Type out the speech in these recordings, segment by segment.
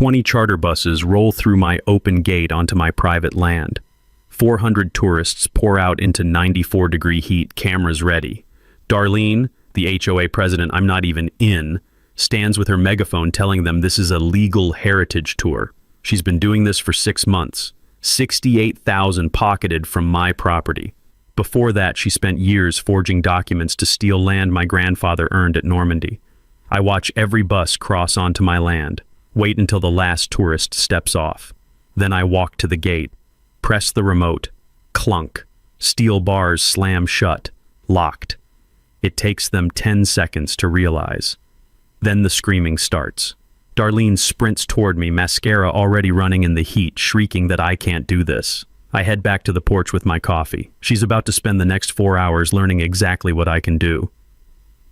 20 charter buses roll through my open gate onto my private land. 400 tourists pour out into 94-degree heat, cameras ready. Darlene, the HOA president I'm not even in, stands with her megaphone telling them this is a legal heritage tour. She's been doing this for 6 months. 68,000 pocketed from my property. Before that, she spent years forging documents to steal land my grandfather earned at Normandy. I watch every bus cross onto my land, wait until the last tourist steps off. Then I walk to the gate, press the remote, clunk, steel bars slam shut, locked. It takes them 10 seconds to realize. Then the screaming starts. Darlene sprints toward me, mascara already running in the heat, shrieking that I can't do this. I head back to the porch with my coffee. She's about to spend the next 4 hours learning exactly what I can do.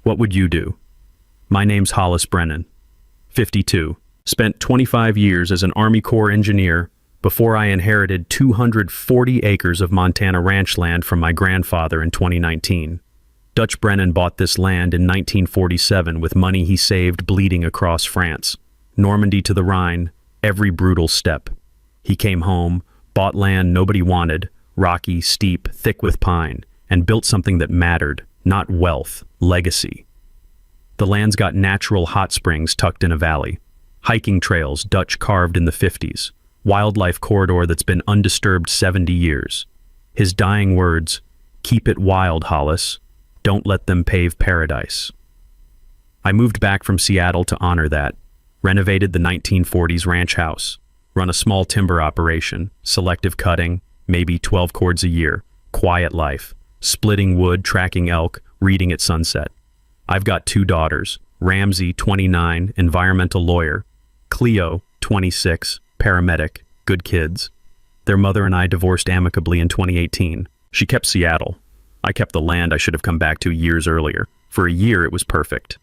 What would you do? My name's Hollis Brennan, 52. Spent 25 years as an Army Corps engineer before I inherited 240 acres of Montana ranch land from my grandfather in 2019. Dutch Brennan bought this land in 1947 with money he saved bleeding across France. Normandy to the Rhine, every brutal step. He came home, bought land nobody wanted, rocky, steep, thick with pine, and built something that mattered, not wealth, legacy. The land's got natural hot springs tucked in a valley, hiking trails Dutch carved in the 50s, wildlife corridor that's been undisturbed 70 years. His dying words, "Keep it wild, Hollis. Don't let them pave paradise." I moved back from Seattle to honor that, renovated the 1940s ranch house, run a small timber operation, selective cutting, maybe 12 cords a year, quiet life, splitting wood, tracking elk, reading at sunset. I've got 2 daughters, Ramsey, 29, environmental lawyer, Cleo, 26, paramedic, good kids. Their mother and I divorced amicably in 2018. She kept Seattle. I kept the land I should have come back to years earlier. For a year, it was perfect.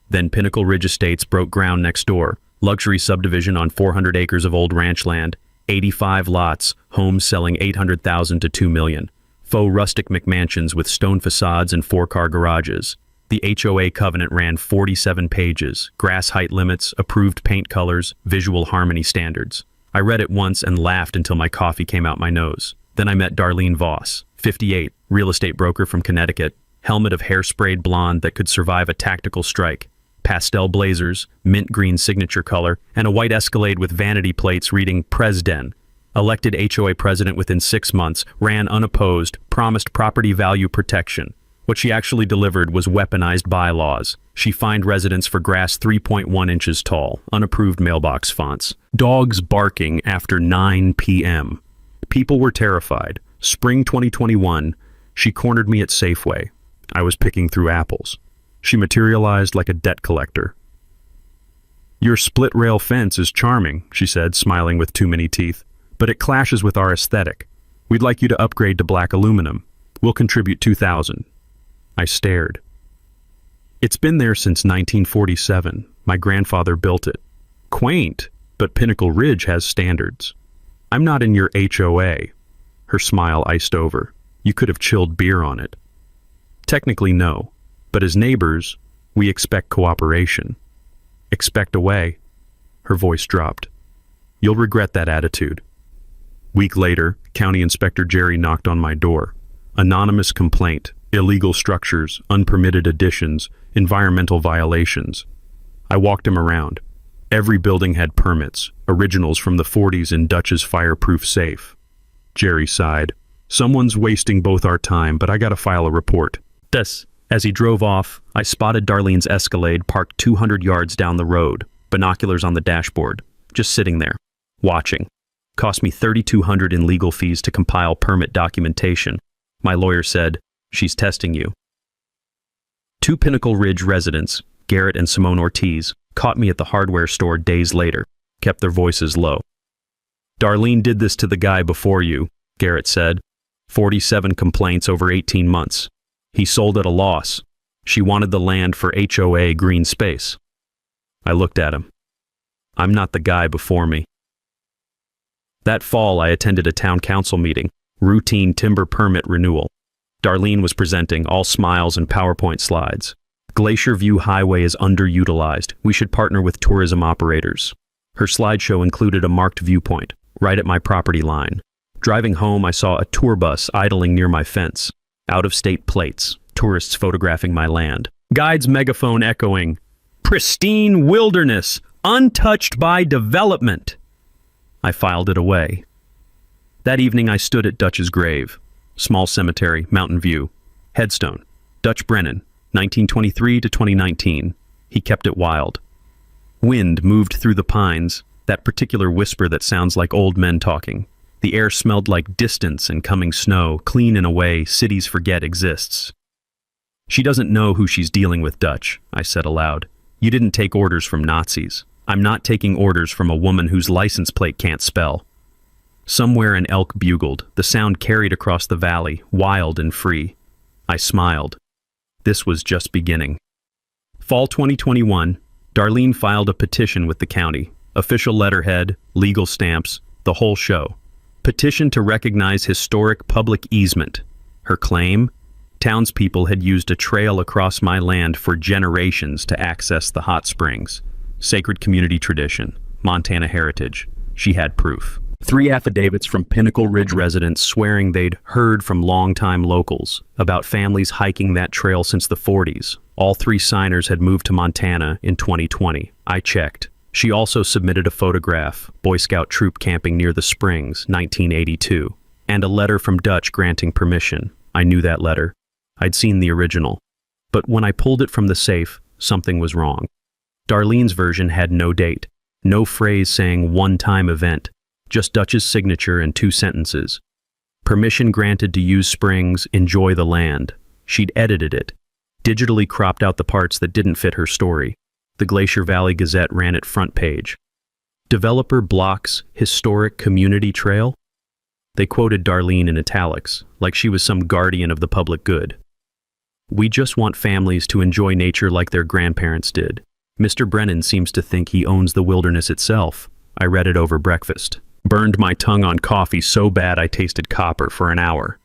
Then Pinnacle Ridge Estates broke ground next door, luxury subdivision on 400 acres of old ranch land, 85 lots, homes selling $800,000 to $2 million, faux rustic McMansions with stone facades and 4-car garages. The HOA covenant ran 47 pages, grass height limits, approved paint colors, visual harmony standards. I read it once and laughed until my coffee came out my nose. Then I met Darlene Voss, 58, real estate broker from Connecticut, helmet of hair-sprayed blonde that could survive a tactical strike, pastel blazers, mint green signature color, and a white Escalade with vanity plates reading Presden. Elected HOA president within 6 months, ran unopposed, promised property value protection. What she actually delivered was weaponized bylaws. She fined residents for grass 3.1 inches tall, unapproved mailbox fonts, dogs barking after 9 p.m. People were terrified. Spring 2021, she cornered me at Safeway. I was picking through apples. She materialized like a debt collector. "Your split-rail fence is charming," she said, smiling with too many teeth, "but it clashes with our aesthetic. We'd like you to upgrade to black aluminum. We'll contribute $2,000. I stared. It's been there since 1947. My grandfather built it. Quaint, but Pinnacle Ridge has standards. I'm not in your HOA. Her smile iced over. You could have chilled beer on it. Technically, no. But as neighbors, we expect cooperation. Expect away. Her voice dropped. You'll regret that attitude. Week later, County Inspector Jerry knocked on my door. Anonymous complaint, illegal structures, unpermitted additions, environmental violations. I walked him around. Every building had permits, originals from the 40s in Dutch's fireproof safe. Jerry sighed. Someone's wasting both our time, but I gotta file a report. As he drove off, I spotted Darlene's Escalade parked 200 yards down the road, binoculars on the dashboard, just sitting there, watching. Cost me $3,200 in legal fees to compile permit documentation. My lawyer said, "She's testing you." 2 Pinnacle Ridge residents, Garrett and Simone Ortiz, caught me at the hardware store days later, kept their voices low. "Darlene did this to the guy before you," Garrett said. 47 complaints over 18 months. He sold at a loss. She wanted the land for HOA green space. I looked at him. I'm not the guy before me. That fall, I attended a town council meeting, routine timber permit renewal. Darlene was presenting, all smiles and PowerPoint slides. Glacier View Highway is underutilized. We should partner with tourism operators. Her slideshow included a marked viewpoint, right at my property line. Driving home, I saw a tour bus idling near my fence. Out-of-state plates, tourists photographing my land. Guide's megaphone echoing, "Pristine wilderness, untouched by development." I filed it away. That evening, I stood at Dutch's grave. Small cemetery, Mountain View. Headstone, Dutch Brennan, 1923 to 2019. He kept it wild. Wind moved through the pines, that particular whisper that sounds like old men talking. The air smelled like distance and coming snow, clean in a way cities forget exists. "She doesn't know who she's dealing with, Dutch," I said aloud. "You didn't take orders from Nazis. I'm not taking orders from a woman whose license plate can't spell." Somewhere an elk bugled, the sound carried across the valley, wild and free. I smiled. This was just beginning. Fall 2021, Darlene filed a petition with the county. Official letterhead, legal stamps, the whole show. Petition to recognize historic public easement. Her claim? Townspeople had used a trail across my land for generations to access the hot springs. Sacred community tradition, Montana heritage. She had proof. 3 affidavits from Pinnacle Ridge residents swearing they'd heard from longtime locals about families hiking that trail since the 40s. All 3 signers had moved to Montana in 2020. I checked. She also submitted a photograph, Boy Scout troop camping near the springs, 1982, and a letter from Dutch granting permission. I knew that letter. I'd seen the original. But when I pulled it from the safe, something was wrong. Darlene's version had no date, no phrase saying one-time event. Just Dutch's signature and 2 sentences. Permission granted to use springs, enjoy the land. She'd edited it, digitally cropped out the parts that didn't fit her story. The Glacier Valley Gazette ran it front page. Developer blocks historic community trail? They quoted Darlene in italics, like she was some guardian of the public good. "We just want families to enjoy nature like their grandparents did. Mr. Brennan seems to think he owns the wilderness itself." I read it over breakfast. Burned my tongue on coffee so bad I tasted copper for an hour.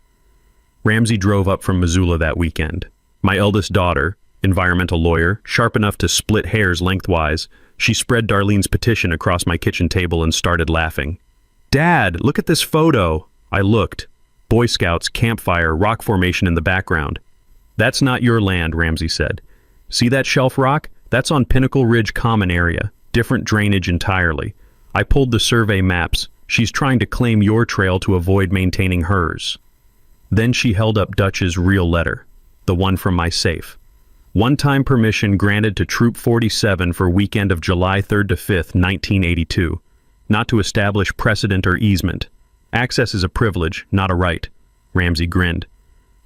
Ramsey drove up from Missoula that weekend. My eldest daughter, environmental lawyer, sharp enough to split hairs lengthwise, she spread Darlene's petition across my kitchen table and started laughing. "Dad, look at this photo." I looked. Boy Scouts, campfire, rock formation in the background. "That's not your land," Ramsey said. "See that shelf rock? That's on Pinnacle Ridge Common Area. Different drainage entirely. I pulled the survey maps. She's trying to claim your trail to avoid maintaining hers." Then she held up Dutch's real letter, the one from my safe. "One-time permission granted to Troop 47 for weekend of July 3rd to 5th, 1982. Not to establish precedent or easement. Access is a privilege, not a right." Ramsey grinned.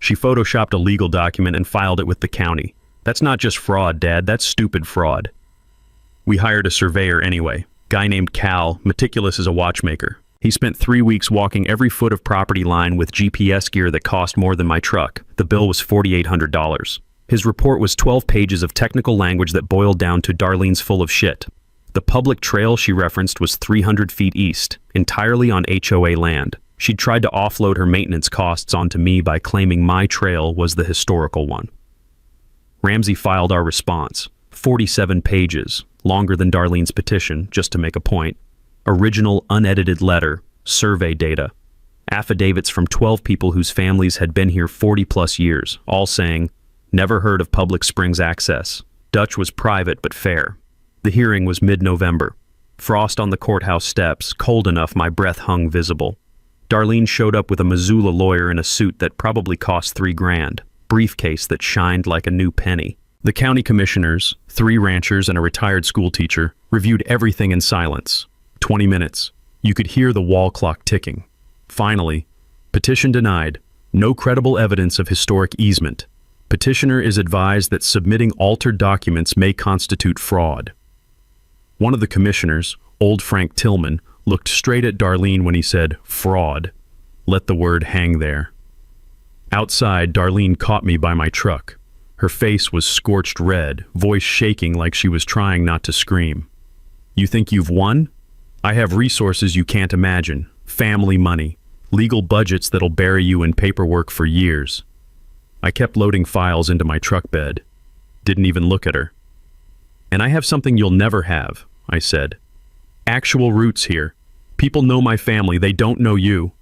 She photoshopped a legal document and filed it with the county. "That's not just fraud, Dad, that's stupid fraud." We hired a surveyor anyway. Guy named Cal, meticulous as a watchmaker. He spent 3 weeks walking every foot of property line with GPS gear that cost more than my truck. The bill was $4,800. His report was 12 pages of technical language that boiled down to Darlene's full of shit. The public trail she referenced was 300 feet east, entirely on HOA land. She'd tried to offload her maintenance costs onto me by claiming my trail was the historical one. Ramsey filed our response. 47 pages, longer than Darlene's petition, just to make a point. Original unedited letter, survey data. Affidavits from 12 people whose families had been here 40-plus years, all saying, "Never heard of public springs access." Dutch was private but fair. The hearing was mid-November. Frost on the courthouse steps, cold enough my breath hung visible. Darlene showed up with a Missoula lawyer in a suit that probably cost $3,000, briefcase that shined like a new penny. The county commissioners, 3 ranchers and a retired school teacher, reviewed everything in silence. 20 minutes. You could hear the wall clock ticking. Finally, petition denied. No credible evidence of historic easement. Petitioner is advised that submitting altered documents may constitute fraud. One of the commissioners, old Frank Tillman, looked straight at Darlene when he said, "fraud." Let the word hang there. Outside, Darlene caught me by my truck. Her face was scorched red, voice shaking like she was trying not to scream. "You think you've won? I have resources you can't imagine. Family money. Legal budgets that'll bury you in paperwork for years." I kept loading files into my truck bed. Didn't even look at her. "And I have something you'll never have," I said. Actual roots here. People know my family, they don't know you.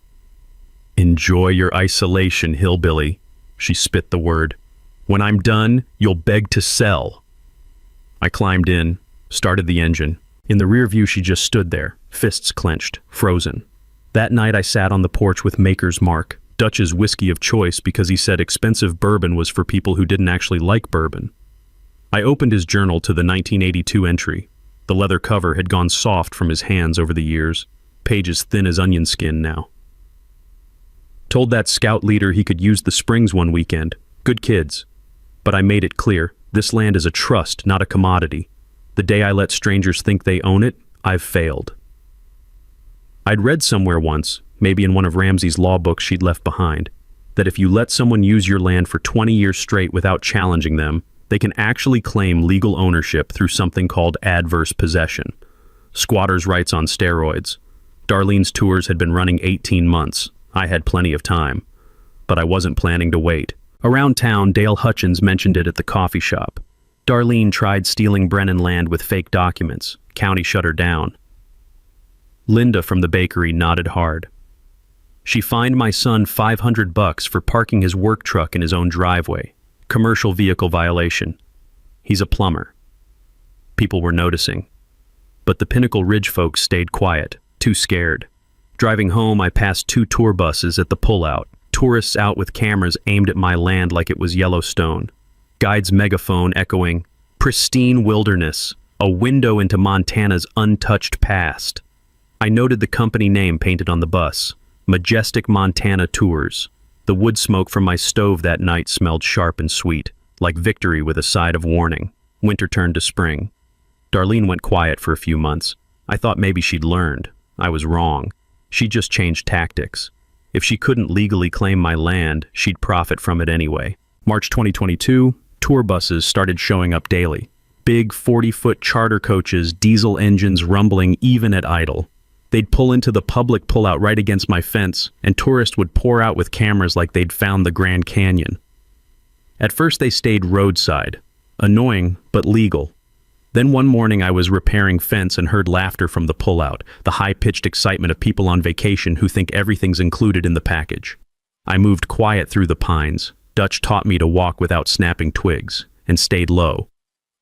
Enjoy your isolation, hillbilly. She spit the word. When I'm done, you'll beg to sell. I climbed in, started the engine. In the rear view, she just stood there, fists clenched, frozen. That night I sat on the porch with Maker's Mark, Dutch's whiskey of choice because he said expensive bourbon was for people who didn't actually like bourbon. I opened his journal to the 1982 entry. The leather cover had gone soft from his hands over the years, pages thin as onion skin now. Told that scout leader he could use the springs one weekend. Good kids. But I made it clear, this land is a trust, not a commodity. The day I let strangers think they own it, I've failed. I'd read somewhere once, maybe in one of Ramsey's law books she'd left behind, that if you let someone use your land for 20 years straight without challenging them, they can actually claim legal ownership through something called adverse possession. Squatters' rights on steroids. Darlene's tours had been running 18 months. I had plenty of time. But I wasn't planning to wait. Around town, Dale Hutchins mentioned it at the coffee shop. Darlene tried stealing Brennan land with fake documents. County shut her down. Linda from the bakery nodded hard. She fined my son $500 for parking his work truck in his own driveway. Commercial vehicle violation. He's a plumber. People were noticing. But the Pinnacle Ridge folks stayed quiet, too scared. Driving home, I passed 2 tour buses at the pullout. Tourists out with cameras aimed at my land like it was Yellowstone. Guide's megaphone echoing, "Pristine wilderness, a window into Montana's untouched past." I noted the company name painted on the bus, Majestic Montana Tours. The wood smoke from my stove that night smelled sharp and sweet, like victory with a side of warning. Winter turned to spring. Darlene went quiet for a few months. I thought maybe she'd learned. I was wrong. She just changed tactics. If she couldn't legally claim my land, she'd profit from it anyway. March 2022, tour buses started showing up daily. Big 40-foot charter coaches, diesel engines rumbling even at idle. They'd pull into the public pullout right against my fence, and tourists would pour out with cameras like they'd found the Grand Canyon. At first they stayed roadside. Annoying, but legal. Then one morning I was repairing fence and heard laughter from the pullout, the high-pitched excitement of people on vacation who think everything's included in the package. I moved quiet through the pines. Dutch taught me to walk without snapping twigs, and stayed low.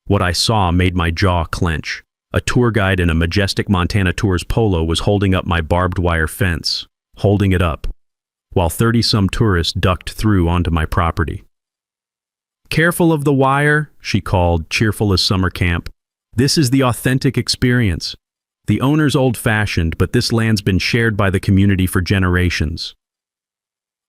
What I saw made my jaw clench. A tour guide in a Majestic Montana Tours polo was holding up my barbed wire fence, holding it up, while 30-some tourists ducked through onto my property. "Careful of the wire," she called, cheerful as summer camp. "This is the authentic experience. The owner's old-fashioned, but this land's been shared by the community for generations."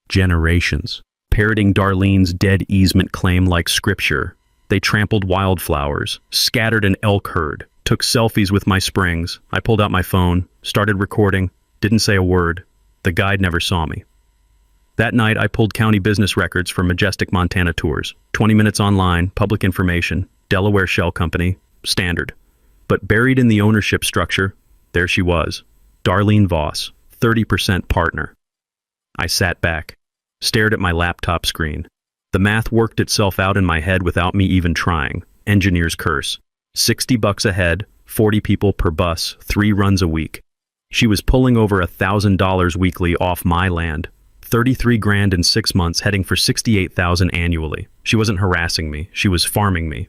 Generations. Parroting Darlene's dead easement claim like scripture. They trampled wildflowers, scattered an elk herd, took selfies with my springs. I pulled out my phone, started recording, didn't say a word. The guide never saw me. That night, I pulled county business records for Majestic Montana Tours. 20 minutes online, public information, Delaware Shell Company, standard. But buried in the ownership structure, there she was, Darlene Voss, 30% partner. I sat back, stared at my laptop screen. The math worked itself out in my head without me even trying. Engineer's curse. $60 a head, 40 people per bus, 3 runs a week. She was pulling over $1,000 weekly off my land. 33 grand in 6 months, heading for 68,000 annually. She wasn't harassing me, she was farming me.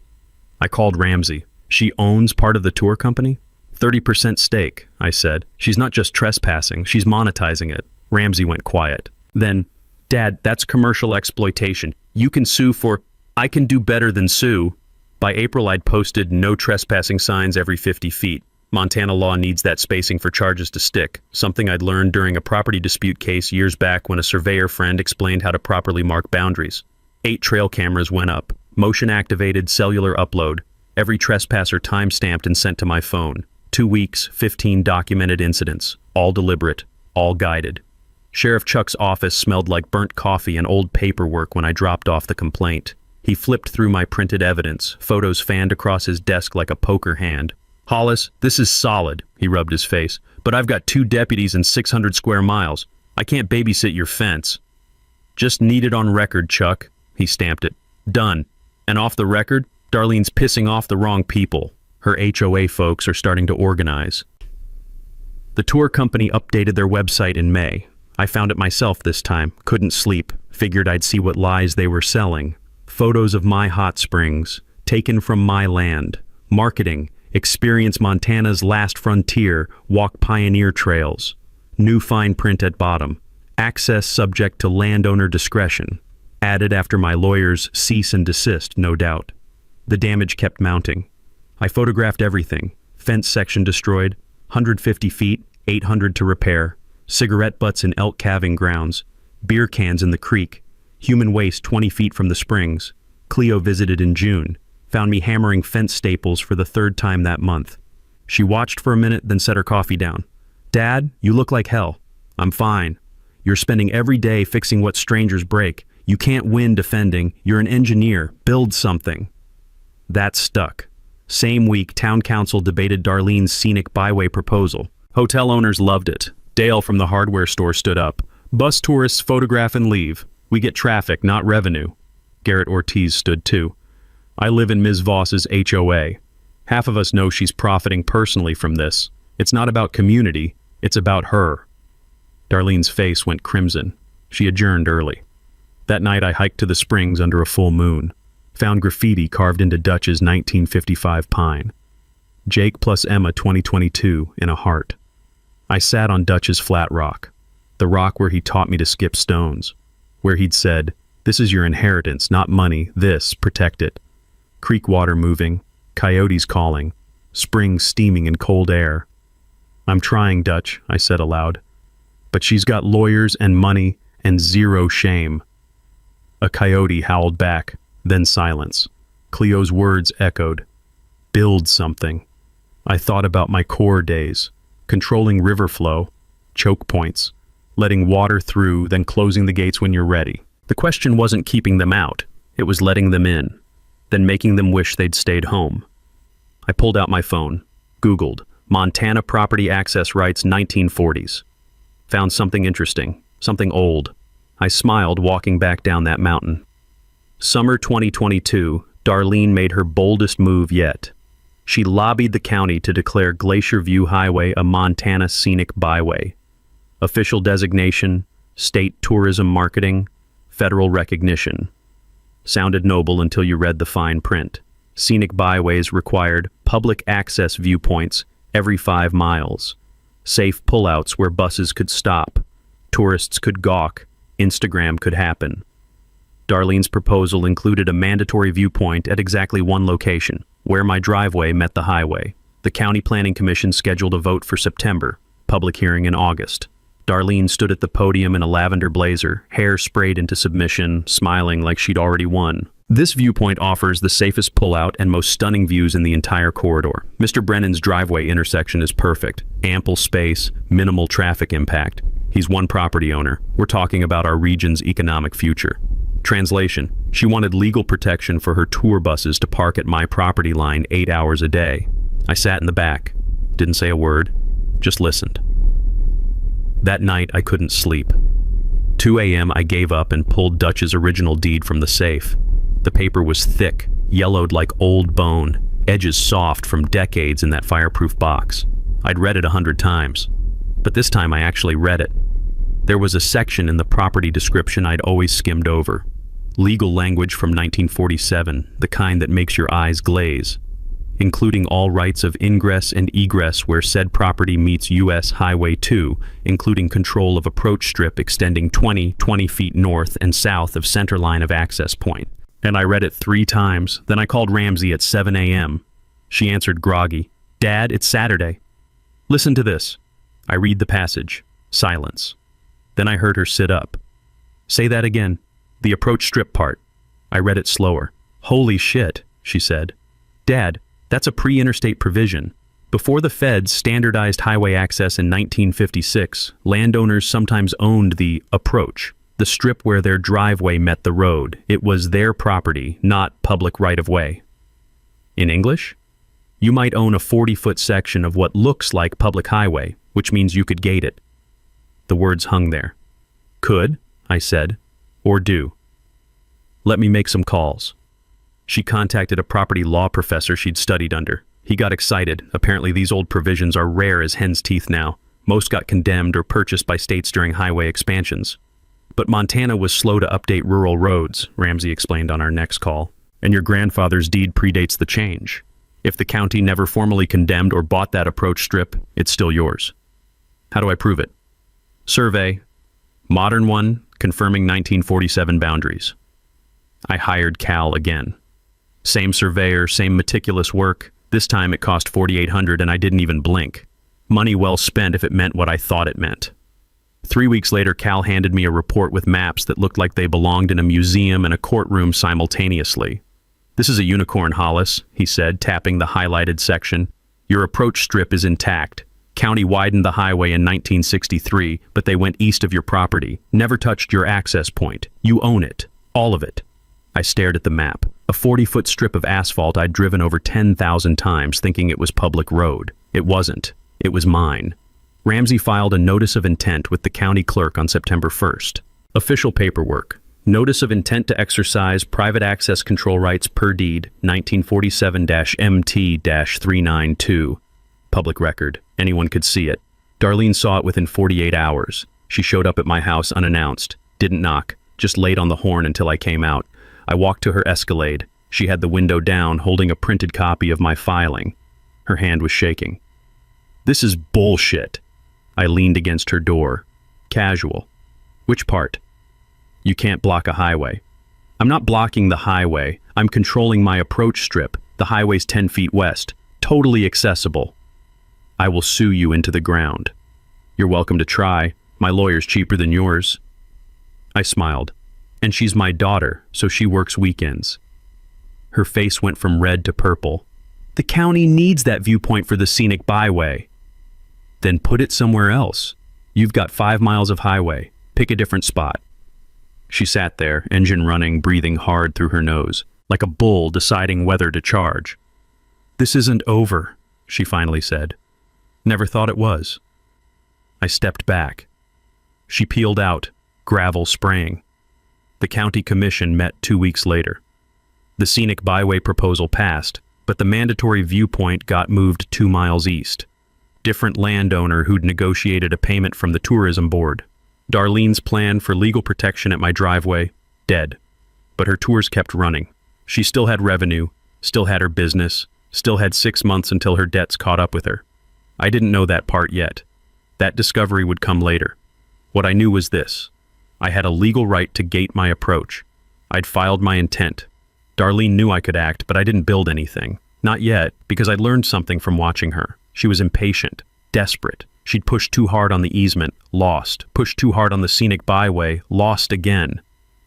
I called Ramsey. She owns part of the tour company? 30% stake, I said. She's not just trespassing, she's monetizing it. Ramsey went quiet. Then, "Dad, that's commercial exploitation. You can sue for..." "I can do better than sue." By April, I'd posted no trespassing signs every 50 feet. Montana law needs that spacing for charges to stick, something I'd learned during a property dispute case years back when a surveyor friend explained how to properly mark boundaries. 8 trail cameras went up, motion-activated cellular upload, every trespasser time-stamped and sent to my phone. 2 weeks, 15 documented incidents, all deliberate, all guided. Sheriff Chuck's office smelled like burnt coffee and old paperwork when I dropped off the complaint. He flipped through my printed evidence, photos fanned across his desk like a poker hand. "Hollis, this is solid," he rubbed his face, "but I've got 2 deputies and 600 square miles. I can't babysit your fence." "Just need it on record, Chuck." He stamped it. "Done. And off the record, Darlene's pissing off the wrong people. Her HOA folks are starting to organize." The tour company updated their website in May. I found it myself this time, couldn't sleep, figured I'd see what lies they were selling. Photos of my hot springs, taken from my land. Marketing, experience Montana's last frontier, walk pioneer trails. New fine print at bottom. Access subject to landowner discretion. Added after my lawyer's cease and desist, no doubt. The damage kept mounting. I photographed everything. Fence section destroyed, 150 feet, 800 to repair. Cigarette butts in elk calving grounds. Beer cans in the creek. Human waste 20 feet from the springs. Cleo visited in June. Found me hammering fence staples for the third time that month. She watched for a minute, then set her coffee down. Dad, you look like hell. I'm fine. You're spending every day fixing what strangers break. You can't win defending. You're an engineer. Build something. That stuck. Same week, town council debated Darlene's scenic byway proposal. Hotel owners loved it. Dale from the hardware store stood up. Bus tourists photograph and leave. We get traffic, not revenue. Garrett Ortiz stood too. I live in Ms. Voss's HOA. Half of us know she's profiting personally from this. It's not about community, it's about her. Darlene's face went crimson. She adjourned early. That night I hiked to the springs under a full moon. Found graffiti carved into Dutch's 1955 pine. Jake plus Emma 2022 in a heart. I sat on Dutch's flat rock. The rock where he taught me to skip stones. Where he'd said, "This is your inheritance, not money. This, protect it." Creek water moving, coyotes calling, springs steaming in cold air. "I'm trying, Dutch," I said aloud. "But she's got lawyers and money and zero shame." A coyote howled back, then silence. Cleo's words echoed. Build something. I thought about my core days, controlling river flow, choke points, letting water through, then closing the gates when you're ready. The question wasn't keeping them out, it was letting them in, then making them wish they'd stayed home. I pulled out my phone, Googled, Montana Property Access Rights 1940s. Found something interesting, something old. I smiled walking back down that mountain. Summer 2022, Darlene made her boldest move yet. She lobbied the county to declare Glacier View Highway a Montana Scenic Byway. Official designation, state tourism marketing, federal recognition. Sounded noble until you read the fine print. Scenic byways required public access viewpoints every 5 miles. Safe pullouts where buses could stop. Tourists could gawk. Instagram could happen. Darlene's proposal included a mandatory viewpoint at exactly one location, where my driveway met the highway. The County Planning Commission scheduled a vote for September, public hearing in August. Darlene stood at the podium in a lavender blazer, hair sprayed into submission, smiling like she'd already won. This viewpoint offers the safest pullout and most stunning views in the entire corridor. Mr. Brennan's driveway intersection is perfect. Ample space, minimal traffic impact. He's one property owner. We're talking about our region's economic future. Translation: she wanted legal protection for her tour buses to park at my property line 8 hours a day. I sat in the back, didn't say a word, just listened. That night I couldn't sleep. 2 a.m. I gave up and pulled Dutch's original deed from the safe. The paper was thick, yellowed like old bone, edges soft from decades in that fireproof box. I'd read it 100 times, but this time I actually read it. There was a section in the property description I'd always skimmed over. Legal language from 1947, the kind that makes your eyes glaze, including all rights of ingress and egress where said property meets U.S. Highway 2, including control of approach strip extending 20 feet north and south of center line of access point. And I read it 3 times, then I called Ramsey at 7 a.m. She answered groggy, "Dad, it's Saturday." "Listen to this." I read the passage. Silence. Then I heard her sit up. "Say that again. The approach strip part." I read it slower. "Holy shit," she said. "Dad, that's a pre-interstate provision. Before the feds standardized highway access in 1956, landowners sometimes owned the approach, the strip where their driveway met the road. It was their property, not public right-of-way. In English? You might own a 40-foot section of what looks like public highway, which means you could gate it. The words hung there. "Could," I said, "or do." "Let me make some calls." She contacted a property law professor she'd studied under. He got excited. Apparently these old provisions are rare as hen's teeth now. Most got condemned or purchased by states during highway expansions. But Montana was slow to update rural roads, Ramsey explained on our next call. And your grandfather's deed predates the change. If the county never formally condemned or bought that approach strip, it's still yours. How do I prove it? Survey. Modern one, confirming 1947 boundaries. I hired Cal again. Same surveyor, same meticulous work. This time it cost $4,800 and I didn't even blink. Money well spent if it meant what I thought it meant. 3 weeks later, Cal handed me a report with maps that looked like they belonged in a museum and a courtroom simultaneously. This is a unicorn, Hollis, he said, tapping the highlighted section. Your approach strip is intact. County widened the highway in 1963, but they went east of your property. Never touched your access point. You own it. All of it. I stared at the map. A 40-foot strip of asphalt I'd driven over 10,000 times thinking it was public road. It wasn't. It was mine. Ramsey filed a notice of intent with the county clerk on September 1st. Official paperwork. Notice of intent to exercise private access control rights per deed, 1947-MT-392. Public record. Anyone could see it. Darlene saw it within 48 hours. She showed up at my house unannounced. Didn't knock. Just laid on the horn until I came out. I walked to her Escalade. She had the window down, holding a printed copy of my filing. Her hand was shaking. This is bullshit. I leaned against her door. Casual. Which part? You can't block a highway. I'm not blocking the highway. I'm controlling my approach strip. The highway's 10 feet west. Totally accessible. I will sue you into the ground. You're welcome to try. My lawyer's cheaper than yours. I smiled. And she's my daughter, so she works weekends. Her face went from red to purple. The county needs that viewpoint for the scenic byway. Then put it somewhere else. You've got 5 miles of highway. Pick a different spot. She sat there, engine running, breathing hard through her nose, like a bull deciding whether to charge. This isn't over, she finally said. Never thought it was. I stepped back. She peeled out, gravel spraying. The county commission met 2 weeks later. The scenic byway proposal passed, but the mandatory viewpoint got moved 2 miles east. Different landowner who'd negotiated a payment from the tourism board. Darlene's plan for legal protection at my driveway, dead. But her tours kept running. She still had revenue, still had her business, still had 6 months until her debts caught up with her. I didn't know that part yet. That discovery would come later. What I knew was this. I had a legal right to gate my approach. I'd filed my intent. Darlene knew I could act, but I didn't build anything. Not yet, because I'd learned something from watching her. She was impatient, desperate. She'd pushed too hard on the easement, lost. Pushed too hard on the scenic byway, lost again.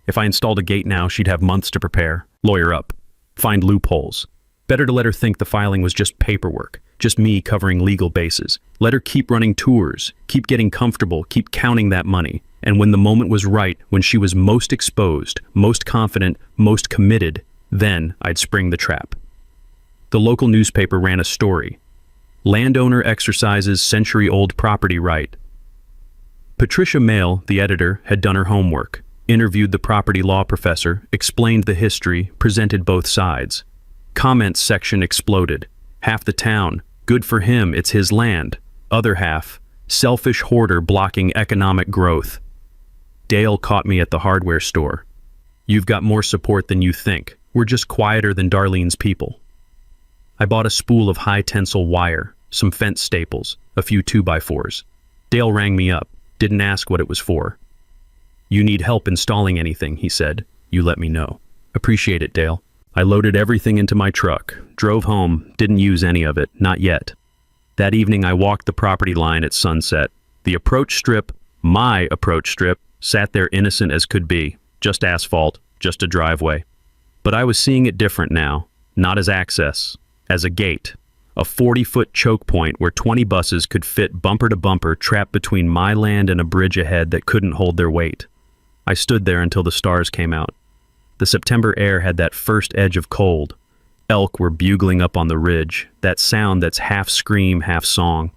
If I installed a gate now, she'd have months to prepare, lawyer up, find loopholes. Better to let her think the filing was just paperwork, just me covering legal bases. Let her keep running tours, keep getting comfortable, keep counting that money. And when the moment was right, when she was most exposed, most confident, most committed, then I'd spring the trap. The local newspaper ran a story. Landowner exercises century-old property right. Patricia Mail, the editor, had done her homework, interviewed the property law professor, explained the history, presented both sides. Comments section exploded. Half the town, good for him, it's his land. Other half, selfish hoarder blocking economic growth. Dale caught me at the hardware store. You've got more support than you think. We're just quieter than Darlene's people. I bought a spool of high-tensile wire, some fence staples, a few 2x4s. Dale rang me up, didn't ask what it was for. You need help installing anything, he said. You let me know. Appreciate it, Dale. I loaded everything into my truck, drove home, didn't use any of it, not yet. That evening I walked the property line at sunset. The approach strip, my approach strip, sat there innocent as could be. Just asphalt, just a driveway. But I was seeing it different now, not as access, as a gate. A 40-foot choke point where 20 buses could fit bumper to bumper, trapped between my land and a bridge ahead that couldn't hold their weight. I stood there until the stars came out. The September air had that first edge of cold. Elk were bugling up on the ridge, that sound that's half scream, half song.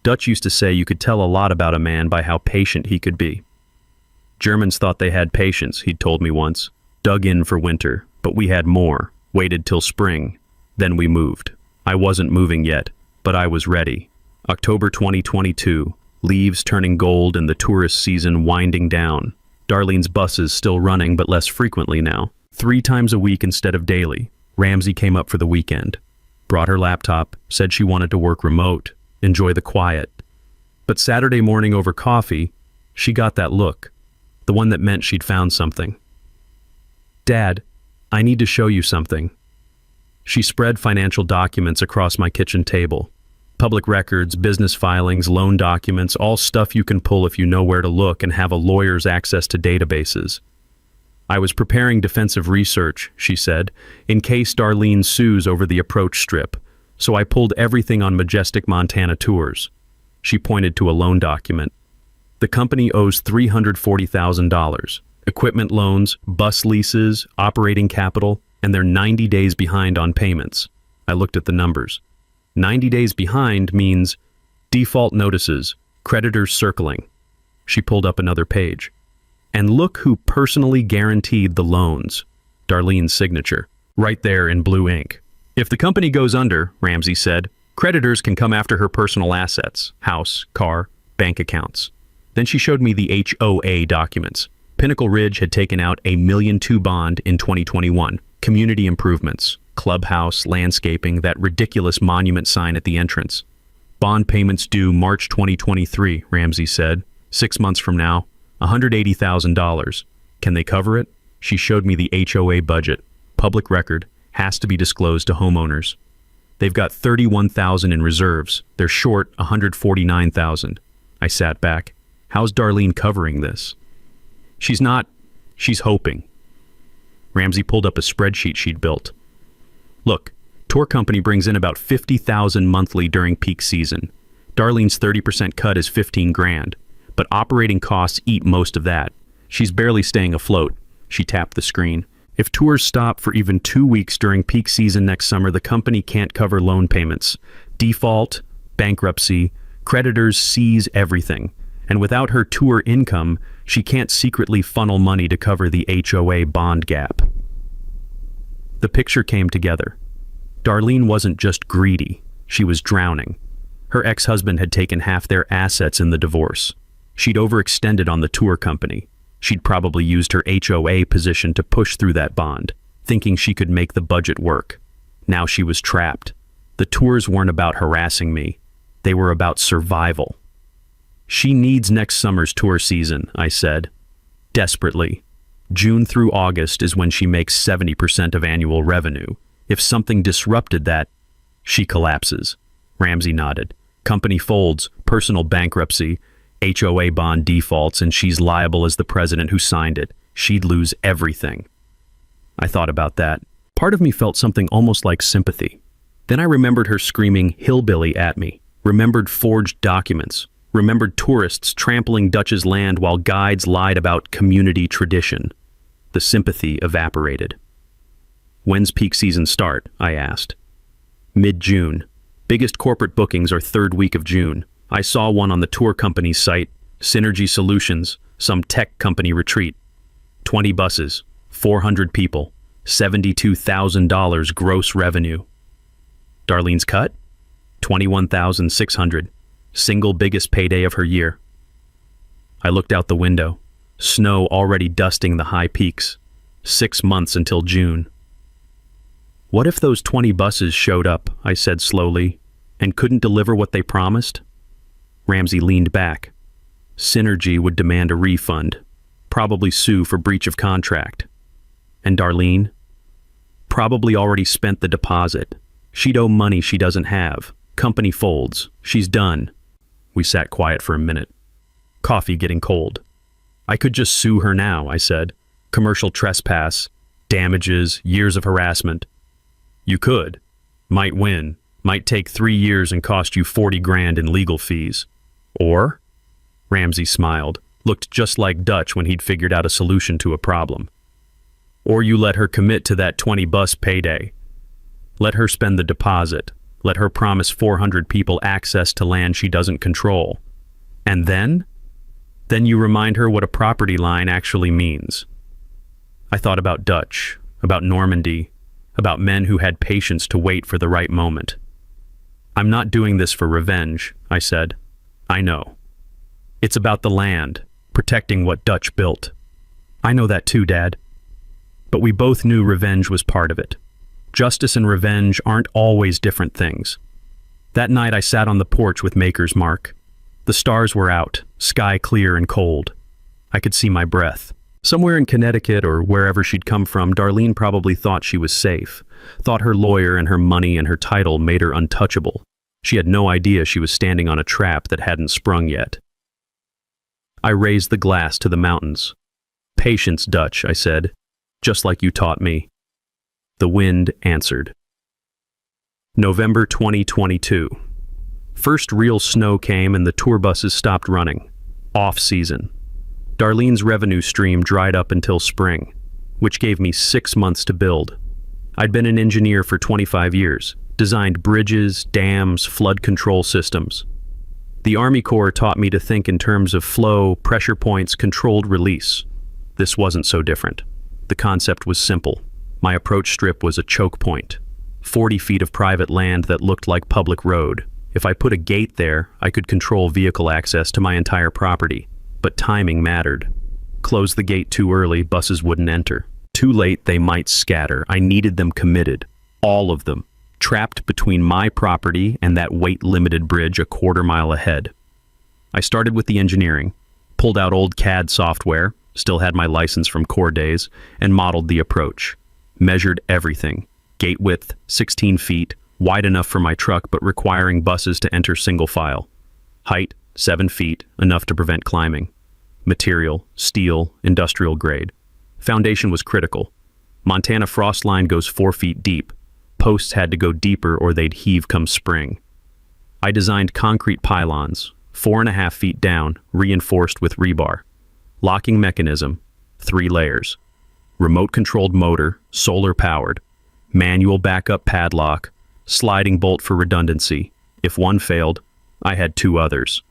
Dutch used to say you could tell a lot about a man by how patient he could be. Germans thought they had patience, he'd told me once. Dug in for winter, but we had more. Waited till spring. Then we moved. I wasn't moving yet, but I was ready. October 2022, leaves turning gold and the tourist season winding down. Darlene's buses still running, but less frequently now. 3 times a week instead of daily. Ramsey came up for the weekend. Brought her laptop, said she wanted to work remote, enjoy the quiet. But Saturday morning over coffee, she got that look. The one that meant she'd found something. "Dad, I need to show you something." She spread financial documents across my kitchen table. Public records, business filings, loan documents, all stuff you can pull if you know where to look and have a lawyer's access to databases. "I was preparing defensive research," she said, "in case Darlene sues over the approach strip, so I pulled everything on Majestic Montana Tours." She pointed to a loan document. "The company owes $340,000. Equipment loans, bus leases, operating capital, and they're 90 days behind on payments." I looked at the numbers. 90 days behind means default notices, creditors circling. She pulled up another page. "And look who personally guaranteed the loans." Darlene's signature, right there in blue ink. "If the company goes under," Ramsey said, "creditors can come after her personal assets, house, car, bank accounts." Then she showed me the HOA documents. Pinnacle Ridge had taken out a $1.2 million bond in 2021. Community improvements, clubhouse, landscaping, that ridiculous monument sign at the entrance. "Bond payments due March 2023, Ramsey said. 6 months from now, $180,000. Can they cover it? She showed me the HOA budget. Public record, has to be disclosed to homeowners. They've got $31,000 in reserves. They're short $149,000. I sat back. How's Darlene covering this? She's not. She's hoping. Ramsey pulled up a spreadsheet she'd built. "Look, tour company brings in about $50,000 monthly during peak season. Darlene's 30% cut is $15,000, but operating costs eat most of that. She's barely staying afloat." She tapped the screen. "If tours stop for even 2 weeks during peak season next summer, the company can't cover loan payments. Default, bankruptcy, creditors seize everything. And without her tour income, she can't secretly funnel money to cover the HOA bond gap." The picture came together. Darlene wasn't just greedy, she was drowning. Her ex-husband had taken half their assets in the divorce. She'd overextended on the tour company. She'd probably used her HOA position to push through that bond, thinking she could make the budget work. Now she was trapped. The tours weren't about harassing me. They were about survival. "She needs next summer's tour season," I said. "Desperately. June through August is when she makes 70% of annual revenue. If something disrupted that, she collapses." Ramsey nodded. "Company folds, personal bankruptcy, HOA bond defaults, and she's liable as the president who signed it. She'd lose everything." I thought about that. Part of me felt something almost like sympathy. Then I remembered her screaming hillbilly at me, remembered forged documents, remembered tourists trampling Dutch's land while guides lied about community tradition. The sympathy evaporated. "When's peak season start?" I asked. "Mid-June. Biggest corporate bookings are 3rd week of June. I saw one on the tour company's site, Synergy Solutions, some tech company retreat. 20 buses, 400 people, $72,000 gross revenue." Darlene's cut? $21,600. Single biggest payday of her year. I looked out the window. Snow already dusting the high peaks. 6 months until June. "What if those 20 buses showed up," I said slowly, "and couldn't deliver what they promised?" Ramsey leaned back. Synergy would demand a refund, probably sue for breach of contract. And Darlene? Probably already spent the deposit. She'd owe money she doesn't have. Company folds. She's done. We sat quiet for a minute. Coffee getting cold. "I could just sue her now," I said. "Commercial trespass, damages, years of harassment." "You could. Might win. Might take 3 years and cost you $40,000 in legal fees. Or?" Ramsey smiled, looked just like Dutch when he'd figured out a solution to a problem. "Or you let her commit to that 20 bus payday. Let her spend the deposit. Let her promise 400 people access to land she doesn't control. And then? Then you remind her what a property line actually means." I thought about Dutch, about Normandy, about men who had patience to wait for the right moment. "I'm not doing this for revenge," I said. "I know. It's about the land, protecting what Dutch built. I know that too, Dad. But we both knew revenge was part of it. Justice and revenge aren't always different things. That night I sat on the porch with Maker's Mark. The stars were out, sky clear and cold. I could see my breath. Somewhere in Connecticut or wherever she'd come from, Darlene probably thought she was safe, thought her lawyer and her money and her title made her untouchable. She had no idea she was standing on a trap that hadn't sprung yet. I raised the glass to the mountains. "Patience, Dutch," I said, "just like you taught me." The wind answered. November 2022. First real snow came and the tour buses stopped running. Off-season. Darlene's revenue stream dried up until spring, which gave me 6 months to build. I'd been an engineer for 25 years, designed bridges, dams, flood control systems. The Army Corps taught me to think in terms of flow, pressure points, controlled release. This wasn't so different. The concept was simple. My approach strip was a choke point, 40 feet of private land that looked like public road. If I put a gate there, I could control vehicle access to my entire property. But timing mattered. Close the gate too early, buses wouldn't enter. Too late, they might scatter. I needed them committed. All of them. Trapped between my property and that weight-limited bridge a quarter-mile ahead. I started with the engineering, pulled out old CAD software, still had my license from Corps days, and modeled the approach. Measured everything. Gate width, 16 feet, wide enough for my truck but requiring buses to enter single file. Height, 7 feet, enough to prevent climbing. Material, steel, industrial grade. Foundation was critical. Montana frost line goes 4 feet deep. Posts had to go deeper or they'd heave come spring. I designed concrete pylons, 4.5 feet down, reinforced with rebar. Locking mechanism, 3 layers. Remote-controlled motor, solar-powered. Manual backup padlock, sliding bolt for redundancy. If one failed, I had 2 others.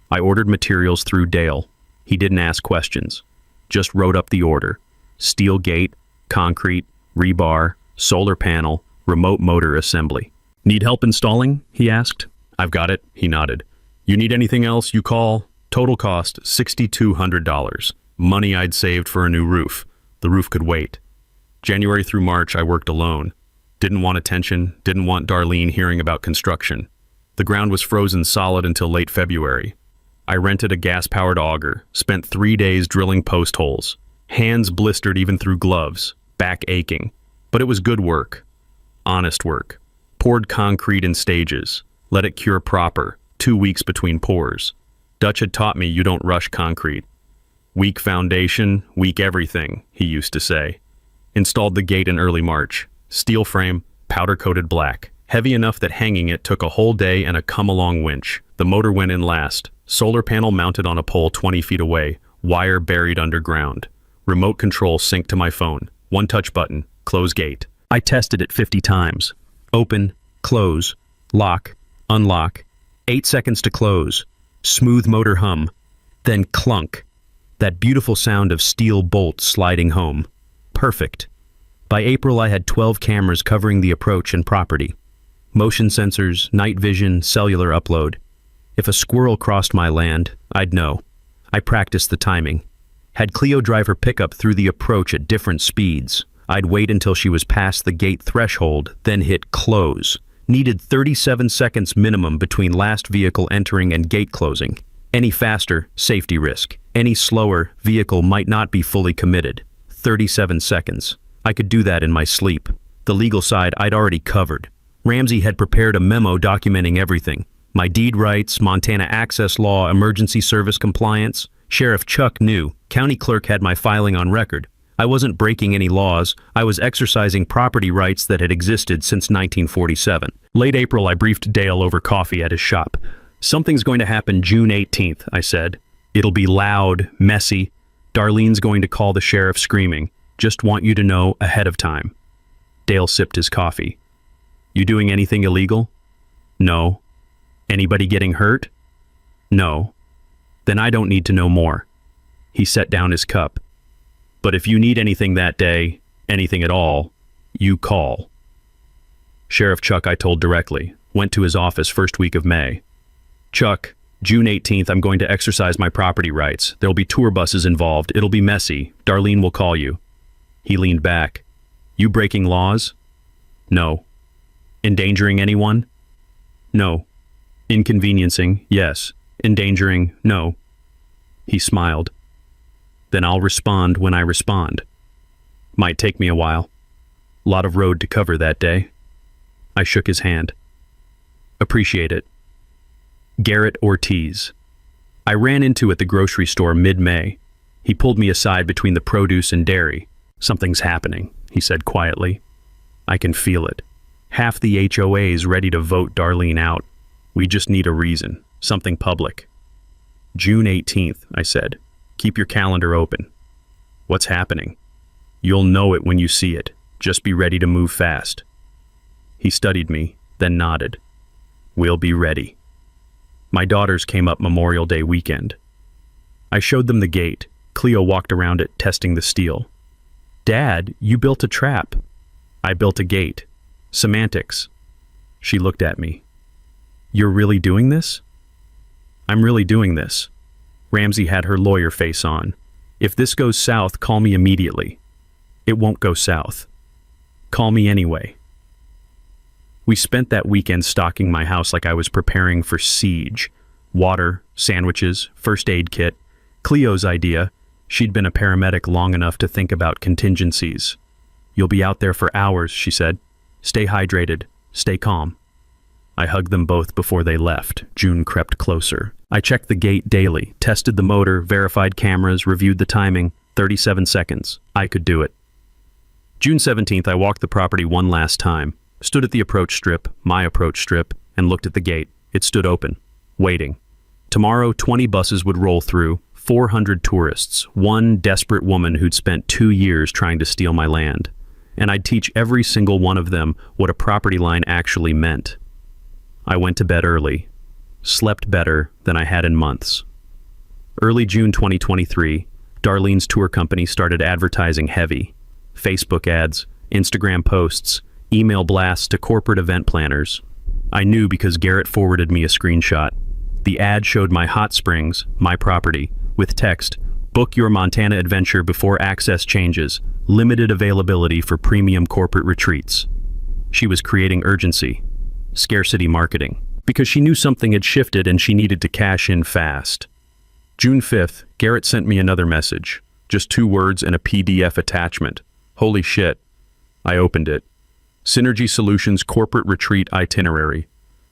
I ordered materials through Dale. He didn't ask questions. Just wrote up the order. Steel gate, concrete, rebar, solar panel, remote motor assembly. "Need help installing?" he asked. "I've got it," he nodded. "You need anything else, you call." Total cost, $6,200. Money I'd saved for a new roof. The roof could wait. January through March, I worked alone. Didn't want attention, didn't want Darlene hearing about construction. The ground was frozen solid until late February. I rented a gas-powered auger, spent 3 days drilling post holes. Hands blistered even through gloves, back aching. But it was good work. Honest work. Poured concrete in stages. Let it cure proper, 2 weeks between pours. Dutch had taught me you don't rush concrete. "Weak foundation, weak everything," he used to say. Installed the gate in early March. Steel frame, powder-coated black. Heavy enough that hanging it took a whole day and a come-along winch. The motor went in last. Solar panel mounted on a pole 20 feet away. Wire buried underground. Remote control synced to my phone. One touch button. Close gate. I tested it 50 times. Open, close, lock, unlock. 8 seconds to close. Smooth motor hum. Then clunk. That beautiful sound of steel bolts sliding home. Perfect. By April, I had 12 cameras covering the approach and property. Motion sensors, night vision, cellular upload. If a squirrel crossed my land, I'd know. I practiced the timing. Had Cleo drive her pickup through the approach at different speeds. I'd wait until she was past the gate threshold, then hit close. Needed 37 seconds minimum between last vehicle entering and gate closing. Any faster, safety risk. Any slower, vehicle might not be fully committed. 37 seconds. I could do that in my sleep. The legal side I'd already covered. Ramsey had prepared a memo documenting everything. My deed rights, Montana access law, emergency service compliance. Sheriff Chuck knew. County clerk had my filing on record. I wasn't breaking any laws. I was exercising property rights that had existed since 1947. Late April, I briefed Dale over coffee at his shop. "Something's going to happen June 18th, I said. "It'll be loud, messy. Darlene's going to call the sheriff screaming. Just want you to know ahead of time." Dale sipped his coffee. "You doing anything illegal?" "No." "Anybody getting hurt?" "No." "Then I don't need to know more." He set down his cup. "But if you need anything that day, anything at all, you call." Sheriff Chuck, I told directly, went to his office first week of May. "Chuck, June 18th, I'm going to exercise my property rights. There'll be tour buses involved. It'll be messy. Darlene will call you. He leaned back. You breaking laws? No. Endangering anyone? No. Inconveniencing? Yes. Endangering? No. He smiled. Then I'll respond when I respond. Might take me a while. Lot of road to cover that day. I shook his hand. Appreciate it. Garrett Ortiz. I ran into at the grocery store mid-May. He pulled me aside between the produce and dairy. Something's happening, he said quietly. I can feel it. Half the HOA's ready to vote Darlene out. We just need a reason, something public. June 18th, I said. Keep your calendar open. What's happening? You'll know it when you see it. Just be ready to move fast. He studied me, then nodded. We'll be ready. My daughters came up Memorial Day weekend. I showed them the gate. Cleo walked around it, testing the steel. Dad, you built a trap. I built a gate. Semantics. She looked at me. You're really doing this? I'm really doing this. Ramsey had her lawyer face on. If this goes south, call me immediately. It won't go south. Call me anyway. We spent that weekend stocking my house like I was preparing for siege. Water, sandwiches, first aid kit. Cleo's idea. She'd been a paramedic long enough to think about contingencies. You'll be out there for hours, she said. Stay hydrated. Stay calm. I hugged them both before they left. June crept closer. I checked the gate daily, tested the motor, verified cameras, reviewed the timing. 37 seconds. I could do it. June 17th, I walked the property one last time. Stood at the approach strip, my approach strip, and looked at the gate. It stood open, waiting. Tomorrow, 20 buses would roll through, 400 tourists, one desperate woman who'd spent 2 years trying to steal my land. And I'd teach every single one of them what a property line actually meant. I went to bed early, slept better than I had in months. Early June 2023, Darlene's tour company started advertising heavy. Facebook ads, Instagram posts, email blasts to corporate event planners. I knew because Garrett forwarded me a screenshot. The ad showed my hot springs, my property, with text, book your Montana adventure before access changes, limited availability for premium corporate retreats. She was creating urgency, scarcity marketing, because she knew something had shifted and she needed to cash in fast. June 5th, Garrett sent me another message, just 2 words and a PDF attachment. Holy shit. I opened it. Synergy Solutions Corporate Retreat Itinerary.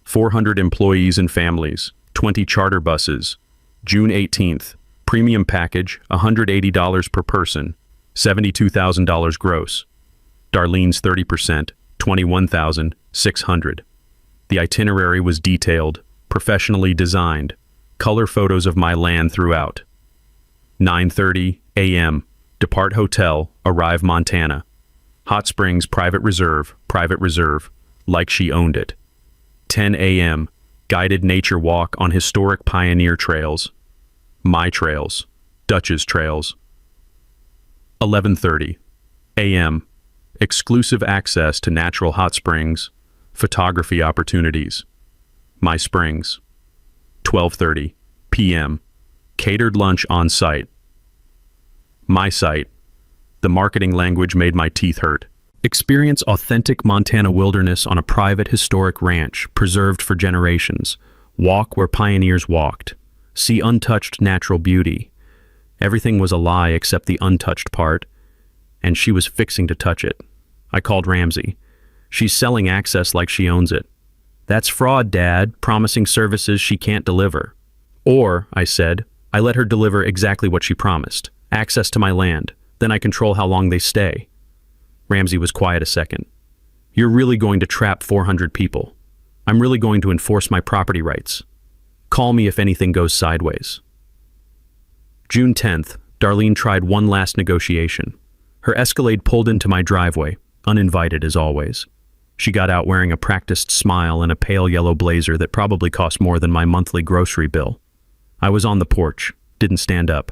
400 employees and families. 20 charter buses. June 18th. Premium package, $180 per person. $72,000 gross. Darlene's 30%, $21,600. The itinerary was detailed, professionally designed. Color photos of my land throughout. 9:30 a.m. Depart hotel, arrive Montana. Hot Springs private reserve, like she owned it. 10 a.m. Guided nature walk on historic pioneer trails. My trails, Dutch's trails. 11:30 a.m. Exclusive access to natural hot springs, photography opportunities. My springs. 12:30 p.m. Catered lunch on site. My site. The marketing language made my teeth hurt. Experience authentic Montana wilderness on a private historic ranch preserved for generations. Walk where pioneers walked. See untouched natural beauty. Everything was a lie except the untouched part, and she was fixing to touch it. I called Ramsey. She's selling access like she owns it. That's fraud, Dad, promising services she can't deliver. Or, I said, I let her deliver exactly what she promised. Access to my land. Then I control how long they stay. Ramsey was quiet a second. You're really going to trap 400 people. I'm really going to enforce my property rights. Call me if anything goes sideways. June 10th, Darlene tried one last negotiation. Her Escalade pulled into my driveway, uninvited as always. She got out wearing a practiced smile and a pale yellow blazer that probably cost more than my monthly grocery bill. I was on the porch, didn't stand up.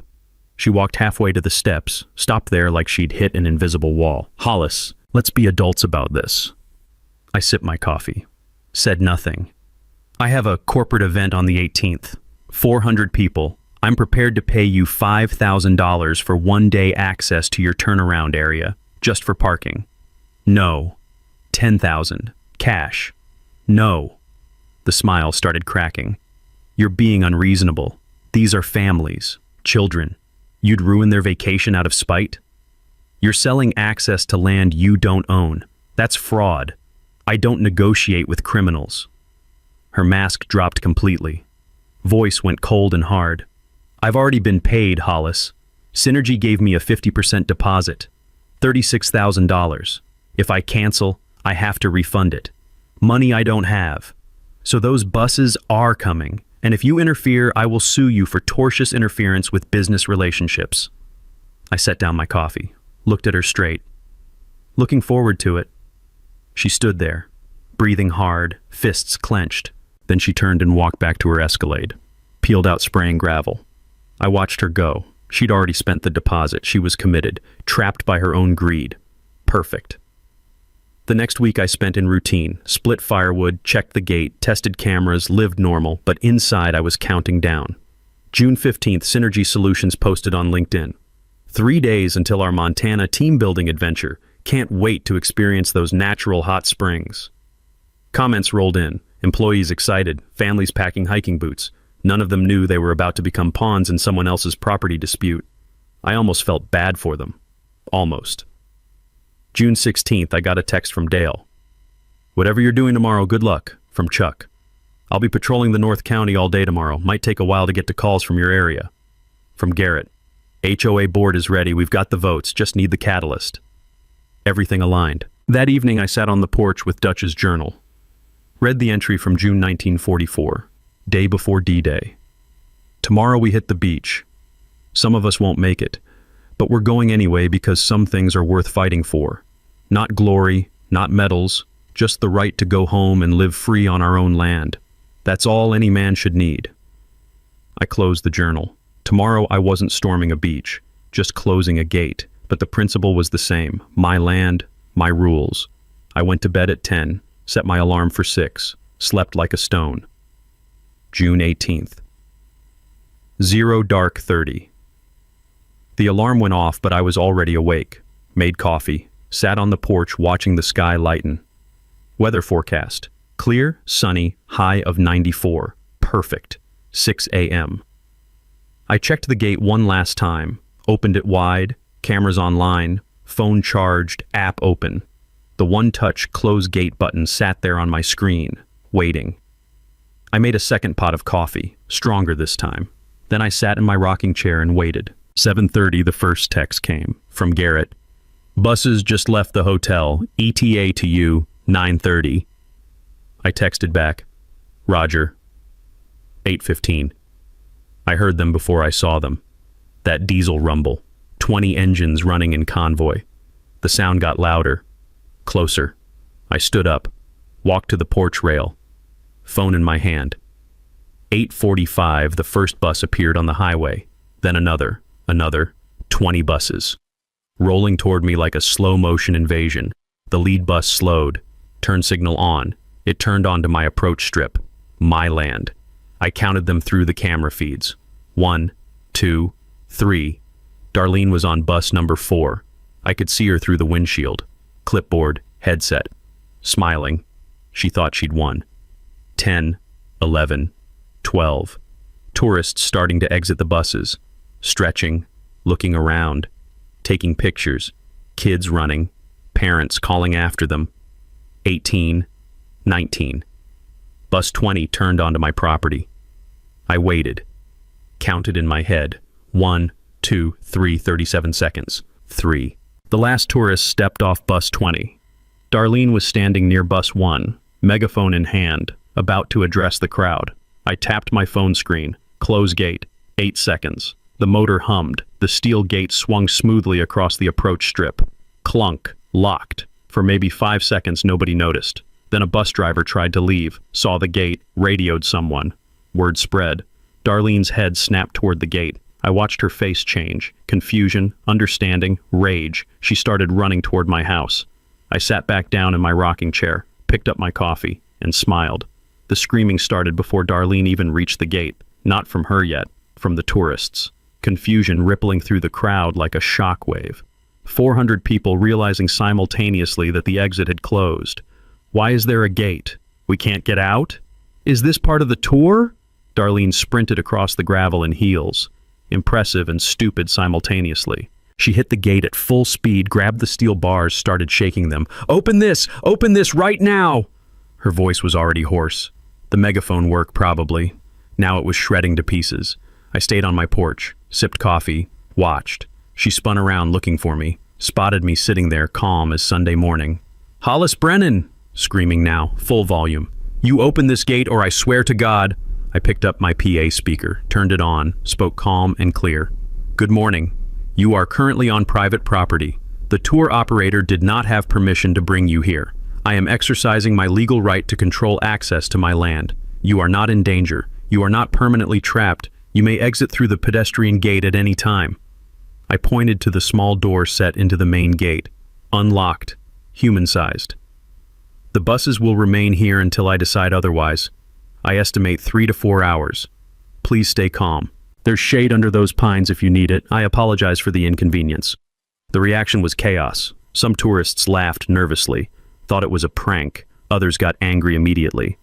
She walked halfway to the steps, stopped there like she'd hit an invisible wall. Hollis, let's be adults about this. I sipped my coffee, said nothing. I have a corporate event on the 18th. 400 people. I'm prepared to pay you $5,000 for 1 day access to your turnaround area, just for parking. No. 10,000. Cash. No. The smile started cracking. You're being unreasonable. These are families, children. You'd ruin their vacation out of spite? You're selling access to land you don't own. That's fraud. I don't negotiate with criminals. Her mask dropped completely. Voice went cold and hard. I've already been paid, Hollis. Synergy gave me a 50% deposit. $36,000. If I cancel, I have to refund it. Money I don't have. So those buses are coming, and if you interfere, I will sue you for tortious interference with business relationships. I set down my coffee, looked at her straight. Looking forward to it. She stood there, breathing hard, fists clenched. Then she turned and walked back to her Escalade, peeled out spraying gravel. I watched her go. She'd already spent the deposit. She was committed, trapped by her own greed. Perfect. The next week I spent in routine, split firewood, checked the gate, tested cameras, lived normal, but inside I was counting down. June 15th, Synergy Solutions posted on LinkedIn. 3 days until our Montana team-building adventure. Can't wait to experience those natural hot springs. Comments rolled in, employees excited, families packing hiking boots. None of them knew they were about to become pawns in someone else's property dispute. I almost felt bad for them. Almost. June 16th, I got a text from Dale. Whatever you're doing tomorrow, good luck. From Chuck. I'll be patrolling the North County all day tomorrow. Might take a while to get to calls from your area. From Garrett. HOA board is ready. We've got the votes. Just need the catalyst. Everything aligned. That evening, I sat on the porch with Dutch's journal. Read the entry from June 1944, day before D-Day. Tomorrow we hit the beach. Some of us won't make it, but we're going anyway because some things are worth fighting for. Not glory, not medals, just the right to go home and live free on our own land. That's all any man should need. I closed the journal. Tomorrow I wasn't storming a beach, just closing a gate, but the principle was the same. My land, my rules. I went to bed at 10, set my alarm for 6, slept like a stone. June 18th. 0:30. The alarm went off, but I was already awake. Made coffee, sat on the porch watching the sky lighten. Weather forecast. Clear, sunny, high of 94. Perfect. 6 a.m. I checked the gate one last time, opened it wide, cameras online, phone charged, app open. The one-touch close gate button sat there on my screen, waiting. I made a second pot of coffee, stronger this time. Then I sat in my rocking chair and waited. 7:30, the first text came, from Garrett. Buses just left the hotel, ETA to you, 9:30. I texted back, Roger. 8:15. I heard them before I saw them. That diesel rumble, 20 engines running in convoy. The sound got louder, closer. I stood up, walked to the porch rail, phone in my hand. 8:45, the first bus appeared on the highway, then another, 20 buses. Rolling toward me like a slow-motion invasion. The lead bus slowed, turn signal on. It turned onto my approach strip, my land. I counted them through the camera feeds. 1, 2, 3. Darlene was on bus number 4. I could see her through the windshield. Clipboard, headset. Smiling. She thought she'd won. 10, 11, 12. Tourists starting to exit the buses. Stretching, looking around, taking pictures. Kids running. Parents calling after them. 18, 19. Bus 20 turned onto my property. I waited. Counted in my head. 1, 2, 3, 37 seconds. 3. The last tourist stepped off bus 20. Darlene was standing near bus 1, megaphone in hand, about to address the crowd. I tapped my phone screen. Close gate. 8 seconds. The motor hummed. The steel gate swung smoothly across the approach strip. Clunk. Locked. For maybe 5 seconds, nobody noticed. Then a bus driver tried to leave, saw the gate, radioed someone. Word spread. Darlene's head snapped toward the gate. I watched her face change. Confusion, understanding, rage. She started running toward my house. I sat back down in my rocking chair, picked up my coffee, and smiled. The screaming started before Darlene even reached the gate. Not from her yet, from the tourists. Confusion rippling through the crowd like a shockwave. 400 people realizing simultaneously that the exit had closed. Why is there a gate? We can't get out? Is this part of the tour? Darlene sprinted across the gravel in heels, impressive and stupid simultaneously. She hit the gate at full speed, grabbed the steel bars, started shaking them. Open this! Open this right now! Her voice was already hoarse. The megaphone worked, probably. Now it was shredding to pieces. I stayed on my porch, sipped coffee, watched. She spun around looking for me, spotted me sitting there calm as Sunday morning. Hollis Brennan! Screaming now, full volume. You open this gate or I swear to God. I picked up my PA speaker, turned it on, spoke calm and clear. Good morning. You are currently on private property. The tour operator did not have permission to bring you here. I am exercising my legal right to control access to my land. You are not in danger. You are not permanently trapped. You may exit through the pedestrian gate at any time. I pointed to the small door set into the main gate. Unlocked. Human-sized. The buses will remain here until I decide otherwise. I estimate 3 to 4 hours. Please stay calm. There's shade under those pines if you need it. I apologize for the inconvenience. The reaction was chaos. Some tourists laughed nervously, thought it was a prank. Others got angry immediately.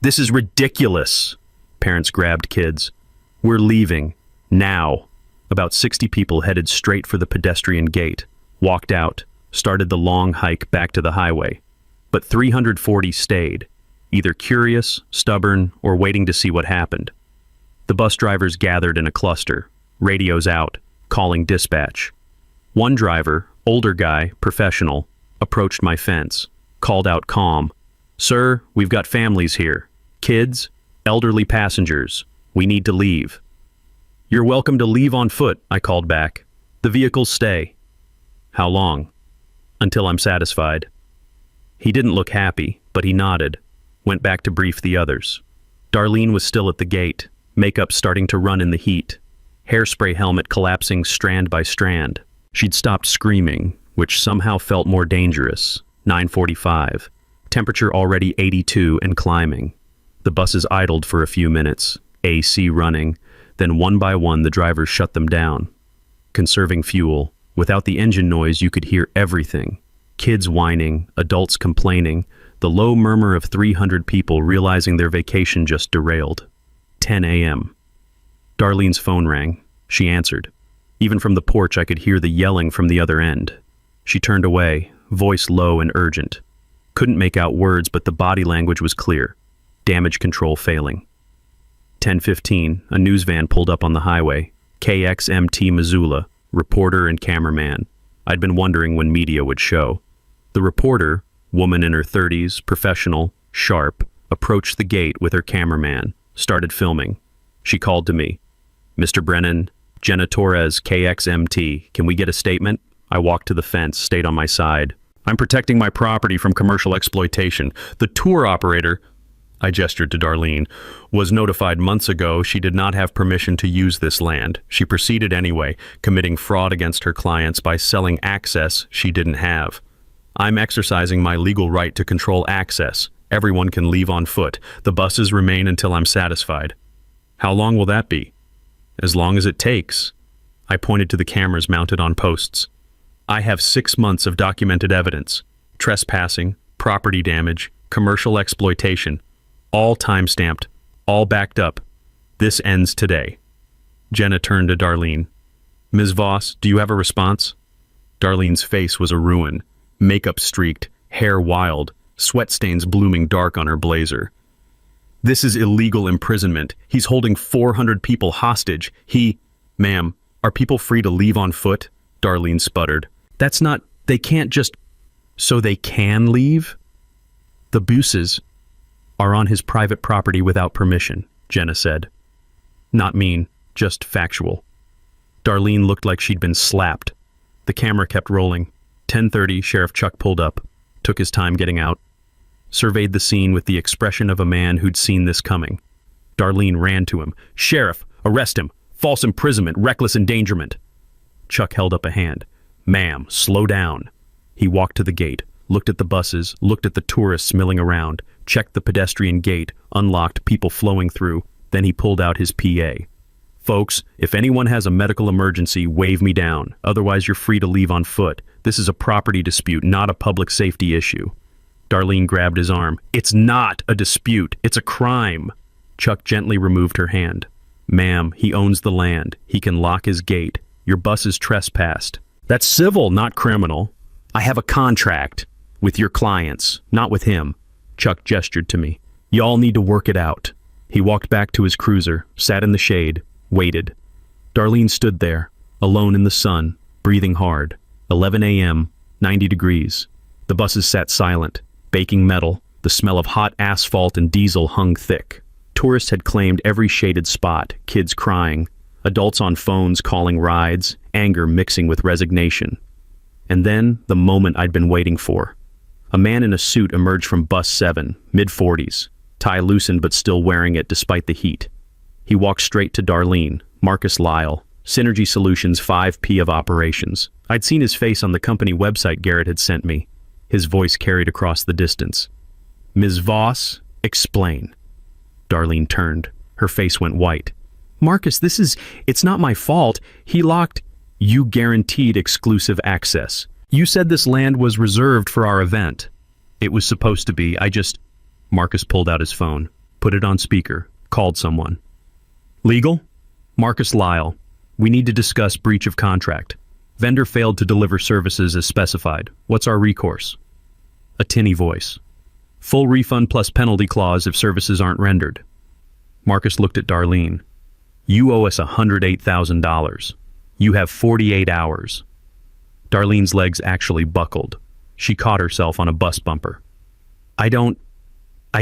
This is ridiculous. Parents grabbed kids. We're leaving. Now. About 60 people headed straight for the pedestrian gate, walked out, started the long hike back to the highway. But 340 stayed, either curious, stubborn, or waiting to see what happened. The bus drivers gathered in a cluster, radios out, calling dispatch. One driver, older guy, professional, approached my fence, called out calm. Sir, we've got families here. Kids, elderly passengers. We need to leave. You're welcome to leave on foot, I called back. The vehicles stay. How long? Until I'm satisfied. He didn't look happy, but he nodded, went back to brief the others. Darlene was still at the gate, makeup starting to run in the heat, hairspray helmet collapsing strand by strand. She'd stopped screaming, which somehow felt more dangerous. 9:45. Temperature already 82 and climbing. The buses idled for a few minutes, AC running, then one by one the drivers shut them down. Conserving fuel. Without the engine noise you could hear everything. Kids whining, adults complaining, the low murmur of 300 people realizing their vacation just derailed. 10 a.m. Darlene's phone rang. She answered. Even from the porch I could hear the yelling from the other end. She turned away, voice low and urgent. Couldn't make out words, but the body language was clear. Damage control failing. 10:15, a news van pulled up on the highway. KXMT Missoula, reporter and cameraman. I'd been wondering when media would show. The reporter, woman in her 30s, professional, sharp, approached the gate with her cameraman, started filming. She called to me. Mr. Brennan, Jenna Torres, KXMT, can we get a statement? I walked to the fence, stayed on my side. I'm protecting my property from commercial exploitation. The tour operator, I gestured to Darlene, was notified months ago she did not have permission to use this land. She proceeded anyway, committing fraud against her clients by selling access she didn't have. I'm exercising my legal right to control access. Everyone can leave on foot. The buses remain until I'm satisfied. How long will that be? As long as it takes. I pointed to the cameras mounted on posts. I have 6 months of documented evidence. Trespassing, property damage, commercial exploitation. All time-stamped, all backed up. This ends today. Jenna turned to Darlene. Ms. Voss, do you have a response? Darlene's face was a ruin. Makeup streaked, hair wild, sweat stains blooming dark on her blazer. This is illegal imprisonment. He's holding 400 people hostage. Ma'am, are people free to leave on foot? Darlene sputtered. That's not, they can't just, so they can leave? The buses are on his private property without permission, Jenna said. Not mean, just factual. Darlene looked like she'd been slapped. The camera kept rolling. 10:30, Sheriff Chuck pulled up, took his time getting out, surveyed the scene with the expression of a man who'd seen this coming. Darlene ran to him. Sheriff, arrest him. False imprisonment, reckless endangerment. Chuck held up a hand. Ma'am, slow down. He walked to the gate, looked at the buses, looked at the tourists milling around, checked the pedestrian gate, unlocked, people flowing through. Then he pulled out his PA. Folks, if anyone has a medical emergency, wave me down. Otherwise, you're free to leave on foot. This is a property dispute, not a public safety issue. Darlene grabbed his arm. It's not a dispute. It's a crime. Chuck gently removed her hand. Ma'am, he owns the land. He can lock his gate. Your bus is trespassed. That's civil, not criminal. I have a contract with your clients, not with him. Chuck gestured to me. Y'all need to work it out. He walked back to his cruiser, sat in the shade, waited. Darlene stood there, alone in the sun, breathing hard. 11 a.m., 90 degrees. The buses sat silent, baking metal. The smell of hot asphalt and diesel hung thick. Tourists had claimed every shaded spot, kids crying, adults on phones calling rides, anger mixing with resignation. And then, the moment I'd been waiting for. A man in a suit emerged from bus 7, mid-40s, tie loosened but still wearing it despite the heat. He walked straight to Darlene, Marcus Lyle, Synergy Solutions 5P of Operations. I'd seen his face on the company website Garrett had sent me. His voice carried across the distance. Ms. Voss, explain. Darlene turned. Her face went white. Marcus, it's not my fault. He locked. You guaranteed exclusive access. You said this land was reserved for our event. It was supposed to be. Marcus pulled out his phone, put it on speaker, called someone. Legal? Marcus Lyle. We need to discuss breach of contract. Vendor failed to deliver services as specified. What's our recourse? A tinny voice. Full refund plus penalty clause if services aren't rendered. Marcus looked at Darlene. You owe us $108,000. You have 48 hours. Darlene's legs actually buckled. She caught herself on a bus bumper. I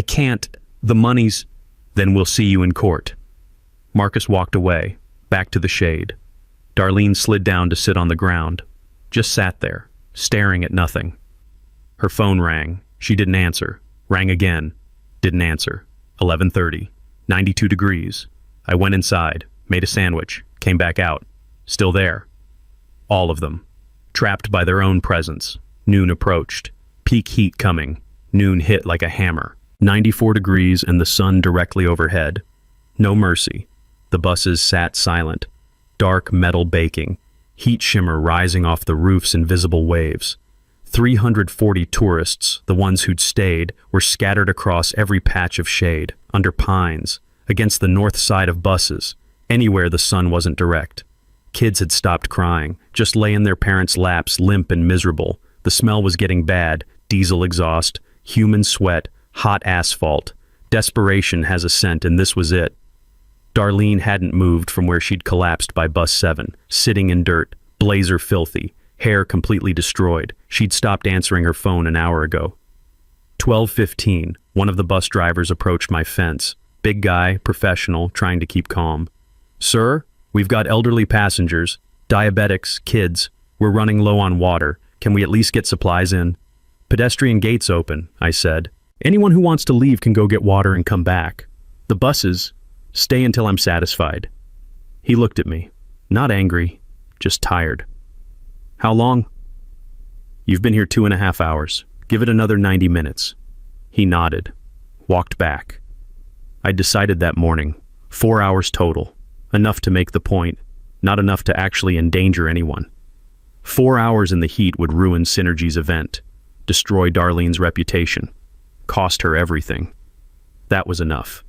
can't. The money's... Then we'll see you in court. Marcus walked away, back to the shade. Darlene slid down to sit on the ground. Just sat there, staring at nothing. Her phone rang. She didn't answer. Rang again. Didn't answer. 11:30. 92 degrees. I went inside, made a sandwich, came back out. Still there. All of them. Trapped by their own presence. Noon approached. Peak heat coming. Noon hit like a hammer. 94 degrees and the sun directly overhead. No mercy. The buses sat silent. Dark metal baking. Heat shimmer rising off the roofs in visible waves. 340 tourists, the ones who'd stayed, were scattered across every patch of shade, under pines, against the north side of buses, anywhere the sun wasn't direct. Kids had stopped crying, just lay in their parents' laps, limp and miserable. The smell was getting bad, diesel exhaust, human sweat, hot asphalt. Desperation has a scent, and this was it. Darlene hadn't moved from where she'd collapsed by bus 7, sitting in dirt, blazer filthy, hair completely destroyed. She'd stopped answering her phone an hour ago. 12:15, one of the bus drivers approached my fence. Big guy, professional, trying to keep calm. Sir, we've got elderly passengers, diabetics, kids. We're running low on water. Can we at least get supplies in? Pedestrian gates open, I said. Anyone who wants to leave can go get water and come back. The buses, stay until I'm satisfied. He looked at me, not angry, just tired. How long? You've been here 2.5 hours. Give it another 90 minutes. He nodded, walked back. I'd decided that morning, 4 hours total, enough to make the point, not enough to actually endanger anyone. 4 hours in the heat would ruin Synergy's event, destroy Darlene's reputation, cost her everything. That was enough.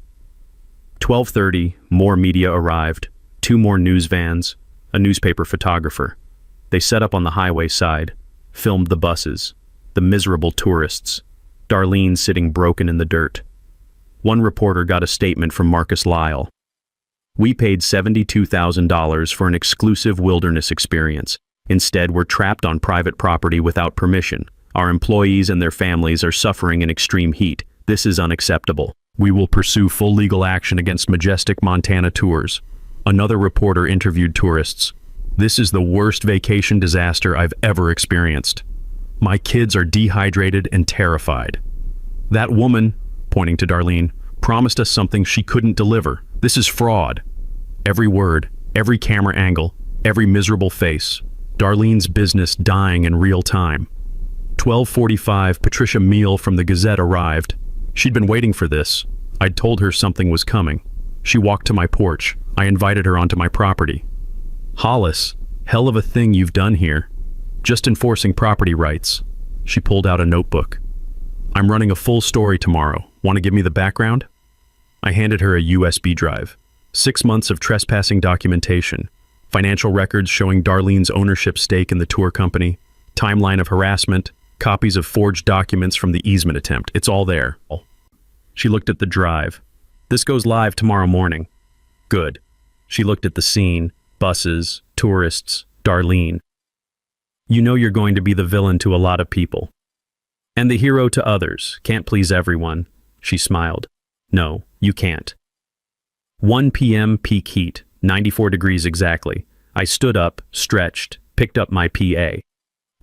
12:30, more media arrived, 2 more news vans, a newspaper photographer. They set up on the highway side, filmed the buses, the miserable tourists, Darlene sitting broken in the dirt. One reporter got a statement from Marcus Lyle. We paid $72,000 for an exclusive wilderness experience. Instead, we're trapped on private property without permission. Our employees and their families are suffering in extreme heat. This is unacceptable. We will pursue full legal action against Majestic Montana Tours. Another reporter interviewed tourists. This is the worst vacation disaster I've ever experienced. My kids are dehydrated and terrified. That woman, pointing to Darlene, promised us something she couldn't deliver. This is fraud. Every word, every camera angle, every miserable face. Darlene's business dying in real time. 12:45, Patricia Meal from the Gazette arrived. She'd been waiting for this. I'd told her something was coming. She walked to my porch. I invited her onto my property. Hollis, hell of a thing you've done here. Just enforcing property rights. She pulled out a notebook. I'm running a full story tomorrow. Want to give me the background? I handed her a USB drive. 6 months of trespassing documentation. Financial records showing Darlene's ownership stake in the tour company. Timeline of harassment. Copies of forged documents from the easement attempt. It's all there. She looked at the drive. This goes live tomorrow morning. Good. She looked at the scene. Buses, tourists, Darlene. You know you're going to be the villain to a lot of people. And the hero to others. Can't please everyone. She smiled. No, you can't. 1 p.m. peak heat, 94 degrees exactly. I stood up, stretched, picked up my PA.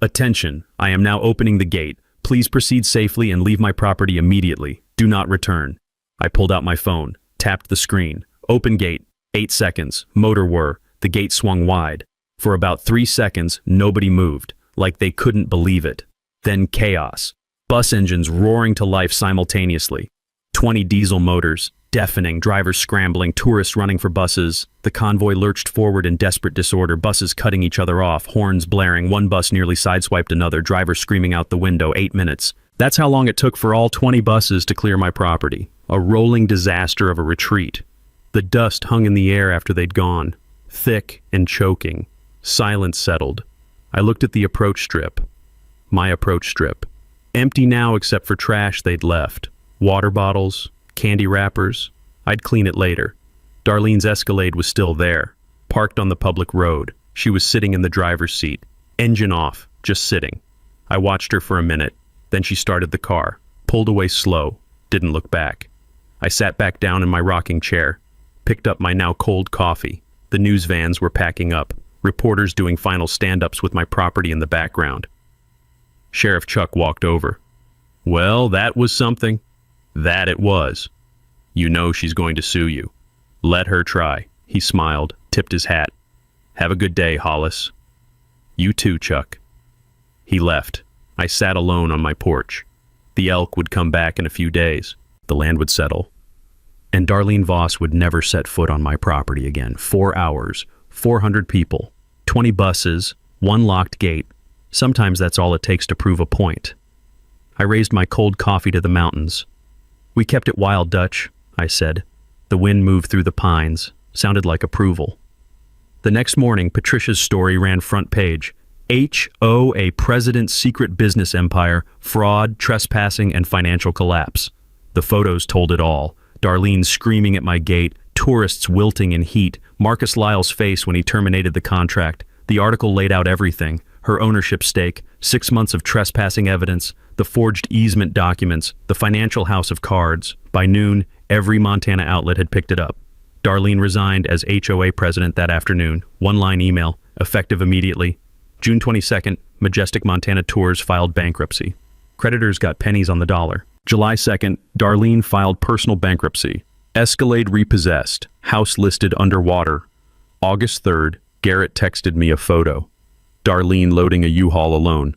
Attention, I am now opening the gate. Please proceed safely and leave my property immediately. Do not return. I pulled out my phone, tapped the screen. Open gate, 8 seconds, motor whir. The gate swung wide. For about 3 seconds, nobody moved, like they couldn't believe it. Then chaos. Bus engines roaring to life simultaneously. 20 diesel motors, deafening, drivers scrambling, tourists running for buses. The convoy lurched forward in desperate disorder, buses cutting each other off, horns blaring. One bus nearly sideswiped another, driver screaming out the window. 8 minutes. That's how long it took for all 20 buses to clear my property. A rolling disaster of a retreat. The dust hung in the air after they'd gone. Thick and choking. Silence settled. I looked at the approach strip. My approach strip. Empty now except for trash they'd left. Water bottles, candy wrappers. I'd clean it later. Darlene's Escalade was still there, parked on the public road. She was sitting in the driver's seat, engine off, just sitting. I watched her for a minute. Then she started the car, pulled away slow, didn't look back. I sat back down in my rocking chair, picked up my now cold coffee. The news vans were packing up, reporters doing final stand-ups with my property in the background. Sheriff Chuck walked over. Well, that was something. That it was. You know she's going to sue you. Let her try. He smiled, tipped his hat. Have a good day, Hollis. You too, Chuck. He left. I sat alone on my porch. The elk would come back in a few days. The land would settle. And Darlene Voss would never set foot on my property again. 4 hours, 400 people, 20 buses, 1 locked gate. Sometimes that's all it takes to prove a point. I raised my cold coffee to the mountains. We kept it wild, Dutch, I said. The wind moved through the pines, sounded like approval. The next morning, Patricia's story ran front page. HOA President's Secret Business Empire, Fraud, Trespassing, and Financial Collapse. The photos told it all. Darlene screaming at my gate, tourists wilting in heat, Marcus Lyle's face when he terminated the contract. The article laid out everything. Her ownership stake, 6 months of trespassing evidence, the forged easement documents, the financial house of cards. By noon, every Montana outlet had picked it up. Darlene resigned as HOA president that afternoon. 1-line email, effective immediately. June 22nd, Majestic Montana Tours filed bankruptcy. Creditors got pennies on the dollar. July 2nd, Darlene filed personal bankruptcy. Escalade repossessed. House listed underwater. August 3rd, Garrett texted me a photo. Darlene loading a U-Haul alone.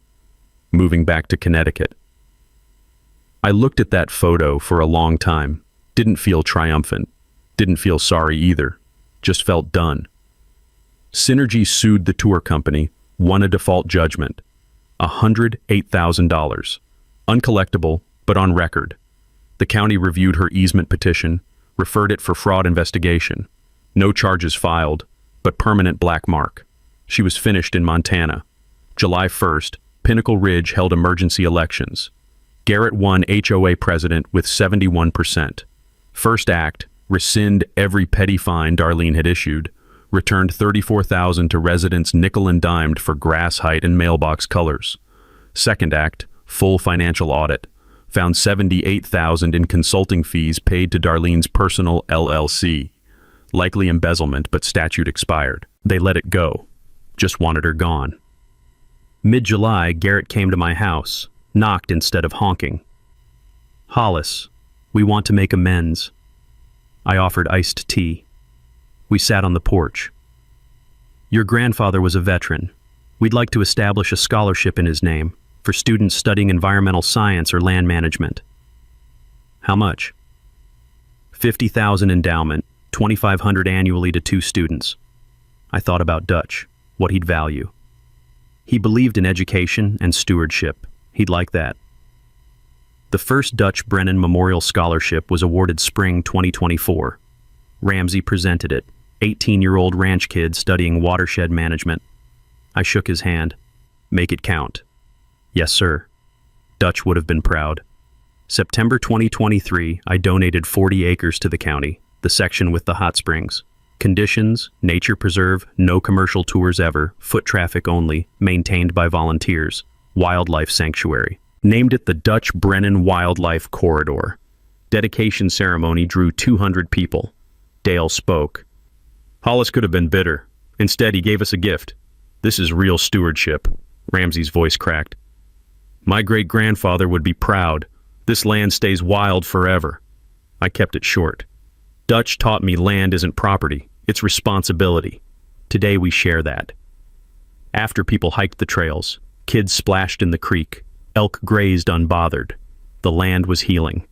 Moving back to Connecticut. I looked at that photo for a long time. Didn't feel triumphant. Didn't feel sorry either. Just felt done. Synergy sued the tour company, won a default judgment. $108,000. Uncollectible, but on record. The county reviewed her easement petition, referred it for fraud investigation. No charges filed, but permanent black mark. She was finished in Montana. July 1st, Pinnacle Ridge held emergency elections. Garrett won HOA president with 71%. First act, rescind every petty fine Darlene had issued, returned $34,000 to residents nickel and dimed for grass height and mailbox colors. Second act, full financial audit, found $78,000 in consulting fees paid to Darlene's personal LLC. Likely embezzlement, but statute expired. They let it go. Just wanted her gone. Mid-July, Garrett came to my house, knocked instead of honking. Hollis, we want to make amends. I offered iced tea. We sat on the porch. Your grandfather was a veteran. We'd like to establish a scholarship in his name for students studying environmental science or land management. How much? $50,000 endowment, $2,500 annually to 2 students. I thought about Dutch, what he'd value. He believed in education and stewardship. He'd like that. The first Dutch Brennan Memorial Scholarship was awarded spring 2024. Ramsey presented it, 18-year-old ranch kid studying watershed management. I shook his hand. Make it count. Yes, sir. Dutch would have been proud. September 2023, I donated 40 acres to the county, the section with the hot springs. Conditions, nature preserve, no commercial tours ever, foot traffic only, maintained by volunteers. Wildlife sanctuary. Named it the Dutch Brennan Wildlife Corridor. Dedication ceremony drew 200 people. Dale spoke. Hollis could have been bitter. Instead, he gave us a gift. This is real stewardship. Ramsey's voice cracked. My great-grandfather would be proud. This land stays wild forever. I kept it short. Dutch taught me land isn't property, it's responsibility. Today we share that. After people hiked the trails, kids splashed in the creek, elk grazed unbothered. The land was healing.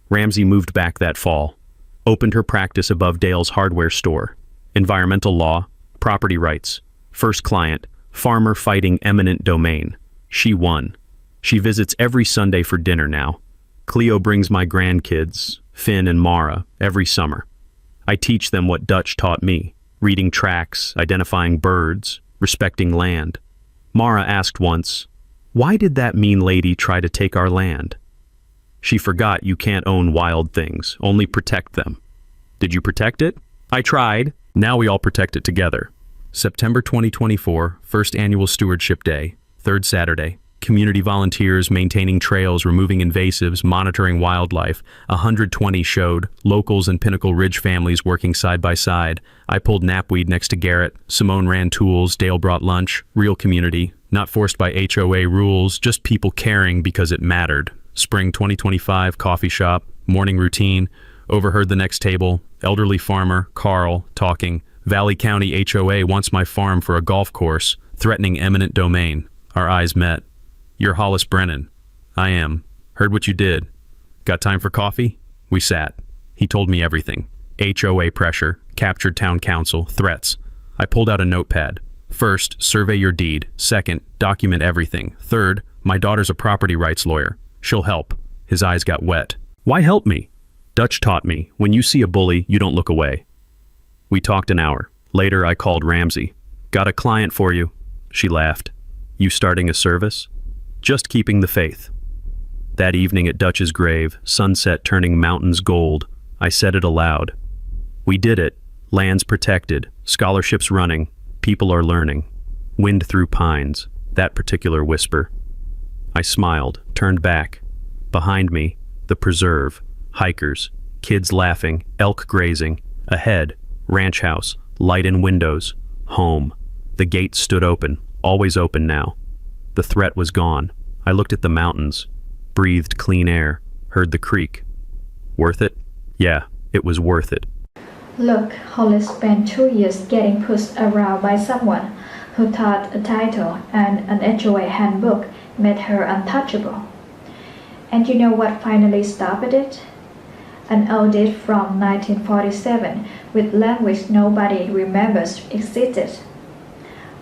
Ramsey moved back that fall, opened her practice above Dale's hardware store. Environmental law, property rights. First client, farmer fighting eminent domain. She won. She visits every Sunday for dinner now. Cleo brings my grandkids, Finn and Mara, every summer. I teach them what Dutch taught me, reading tracks, identifying birds, respecting land. Mara asked once, why did that mean lady try to take our land? She forgot you can't own wild things, only protect them. Did you protect it? I tried. Now we all protect it together. September 2024, first annual Stewardship Day, third Saturday. Community volunteers maintaining trails, removing invasives, monitoring wildlife. 120 showed, locals and Pinnacle Ridge families working side by side. I pulled knapweed next to Garrett. Simone ran tools, Dale brought lunch. Real community, not forced by HOA rules, just people caring because it mattered. Spring 2025, coffee shop, morning routine. Overheard the next table, elderly farmer, Carl, talking. Valley County HOA wants my farm for a golf course, threatening eminent domain. Our eyes met. You're Hollis Brennan. I am. Heard what you did. Got time for coffee? We sat. He told me everything. HOA pressure, captured town council, threats. I pulled out a notepad. First, survey your deed. Second, document everything. Third, my daughter's a property rights lawyer. She'll help. His eyes got wet. Why help me? Dutch taught me, when you see a bully, you don't look away. We talked an hour. Later, I called Ramsey. Got a client for you. She laughed. You starting a service? Just keeping the faith. That evening at Dutch's grave, sunset turning mountains gold, I said it aloud. We did it. Lands protected, scholarships running, people are learning. Wind through pines, that particular whisper. I smiled, turned back. Behind me, the preserve, hikers, kids laughing, elk grazing. Ahead, ranch house, light in windows, home. The gate stood open, always open now. The threat was gone. I looked at the mountains, breathed clean air, heard the creek. Worth it? Yeah, it was worth it. Look, Hollis spent 2 years getting pushed around by someone who thought a title and an HOA handbook made her untouchable. And you know what finally stopped it? An audit from 1947 with language nobody remembers existed.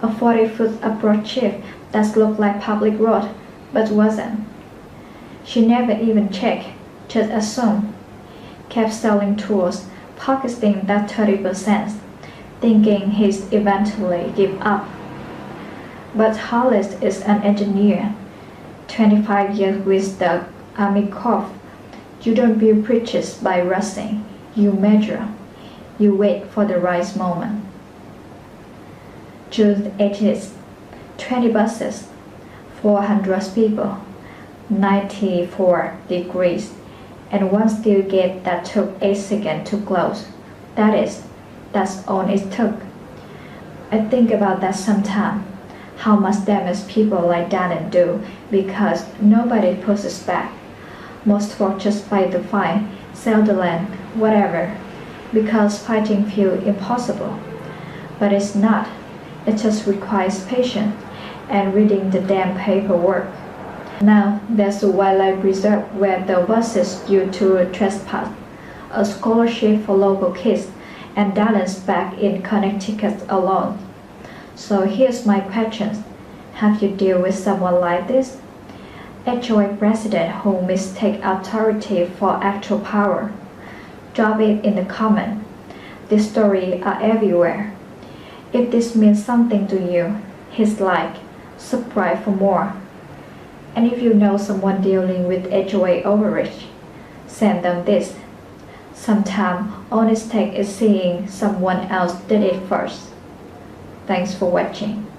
A 40-foot approach chief that looked like public road, but wasn't. She never even checked, just assumed. Kept selling tours, pocketing that 30%, thinking he'd eventually give up. But Hollis is an engineer, 25 years with the Army Corps. You don't build bridges by rushing, you measure. You wait for the right moment. June 18th, 20 buses, 400 people, 94 degrees, and one steel gate that took 8 seconds to close. That's all it took. I think about that sometimes, how much damage people like that do because nobody pushes back. Most folks just fight the fight, sell the land, whatever, because fighting feels impossible. But it's not. It just requires patience and reading the damn paperwork. Now, there's a wildlife reserve where the buses used to trespass. a scholarship for local kids, and Dallas back in Connecticut alone. So here's my question. Have you dealt with someone like this? HOA president who mistake authority for actual power? Drop it in the comment. These stories are everywhere. If this means something to you, hit like, subscribe for more. And if you know someone dealing with HOA overreach, send them this. Sometimes all it takes is seeing someone else did it first. Thanks for watching.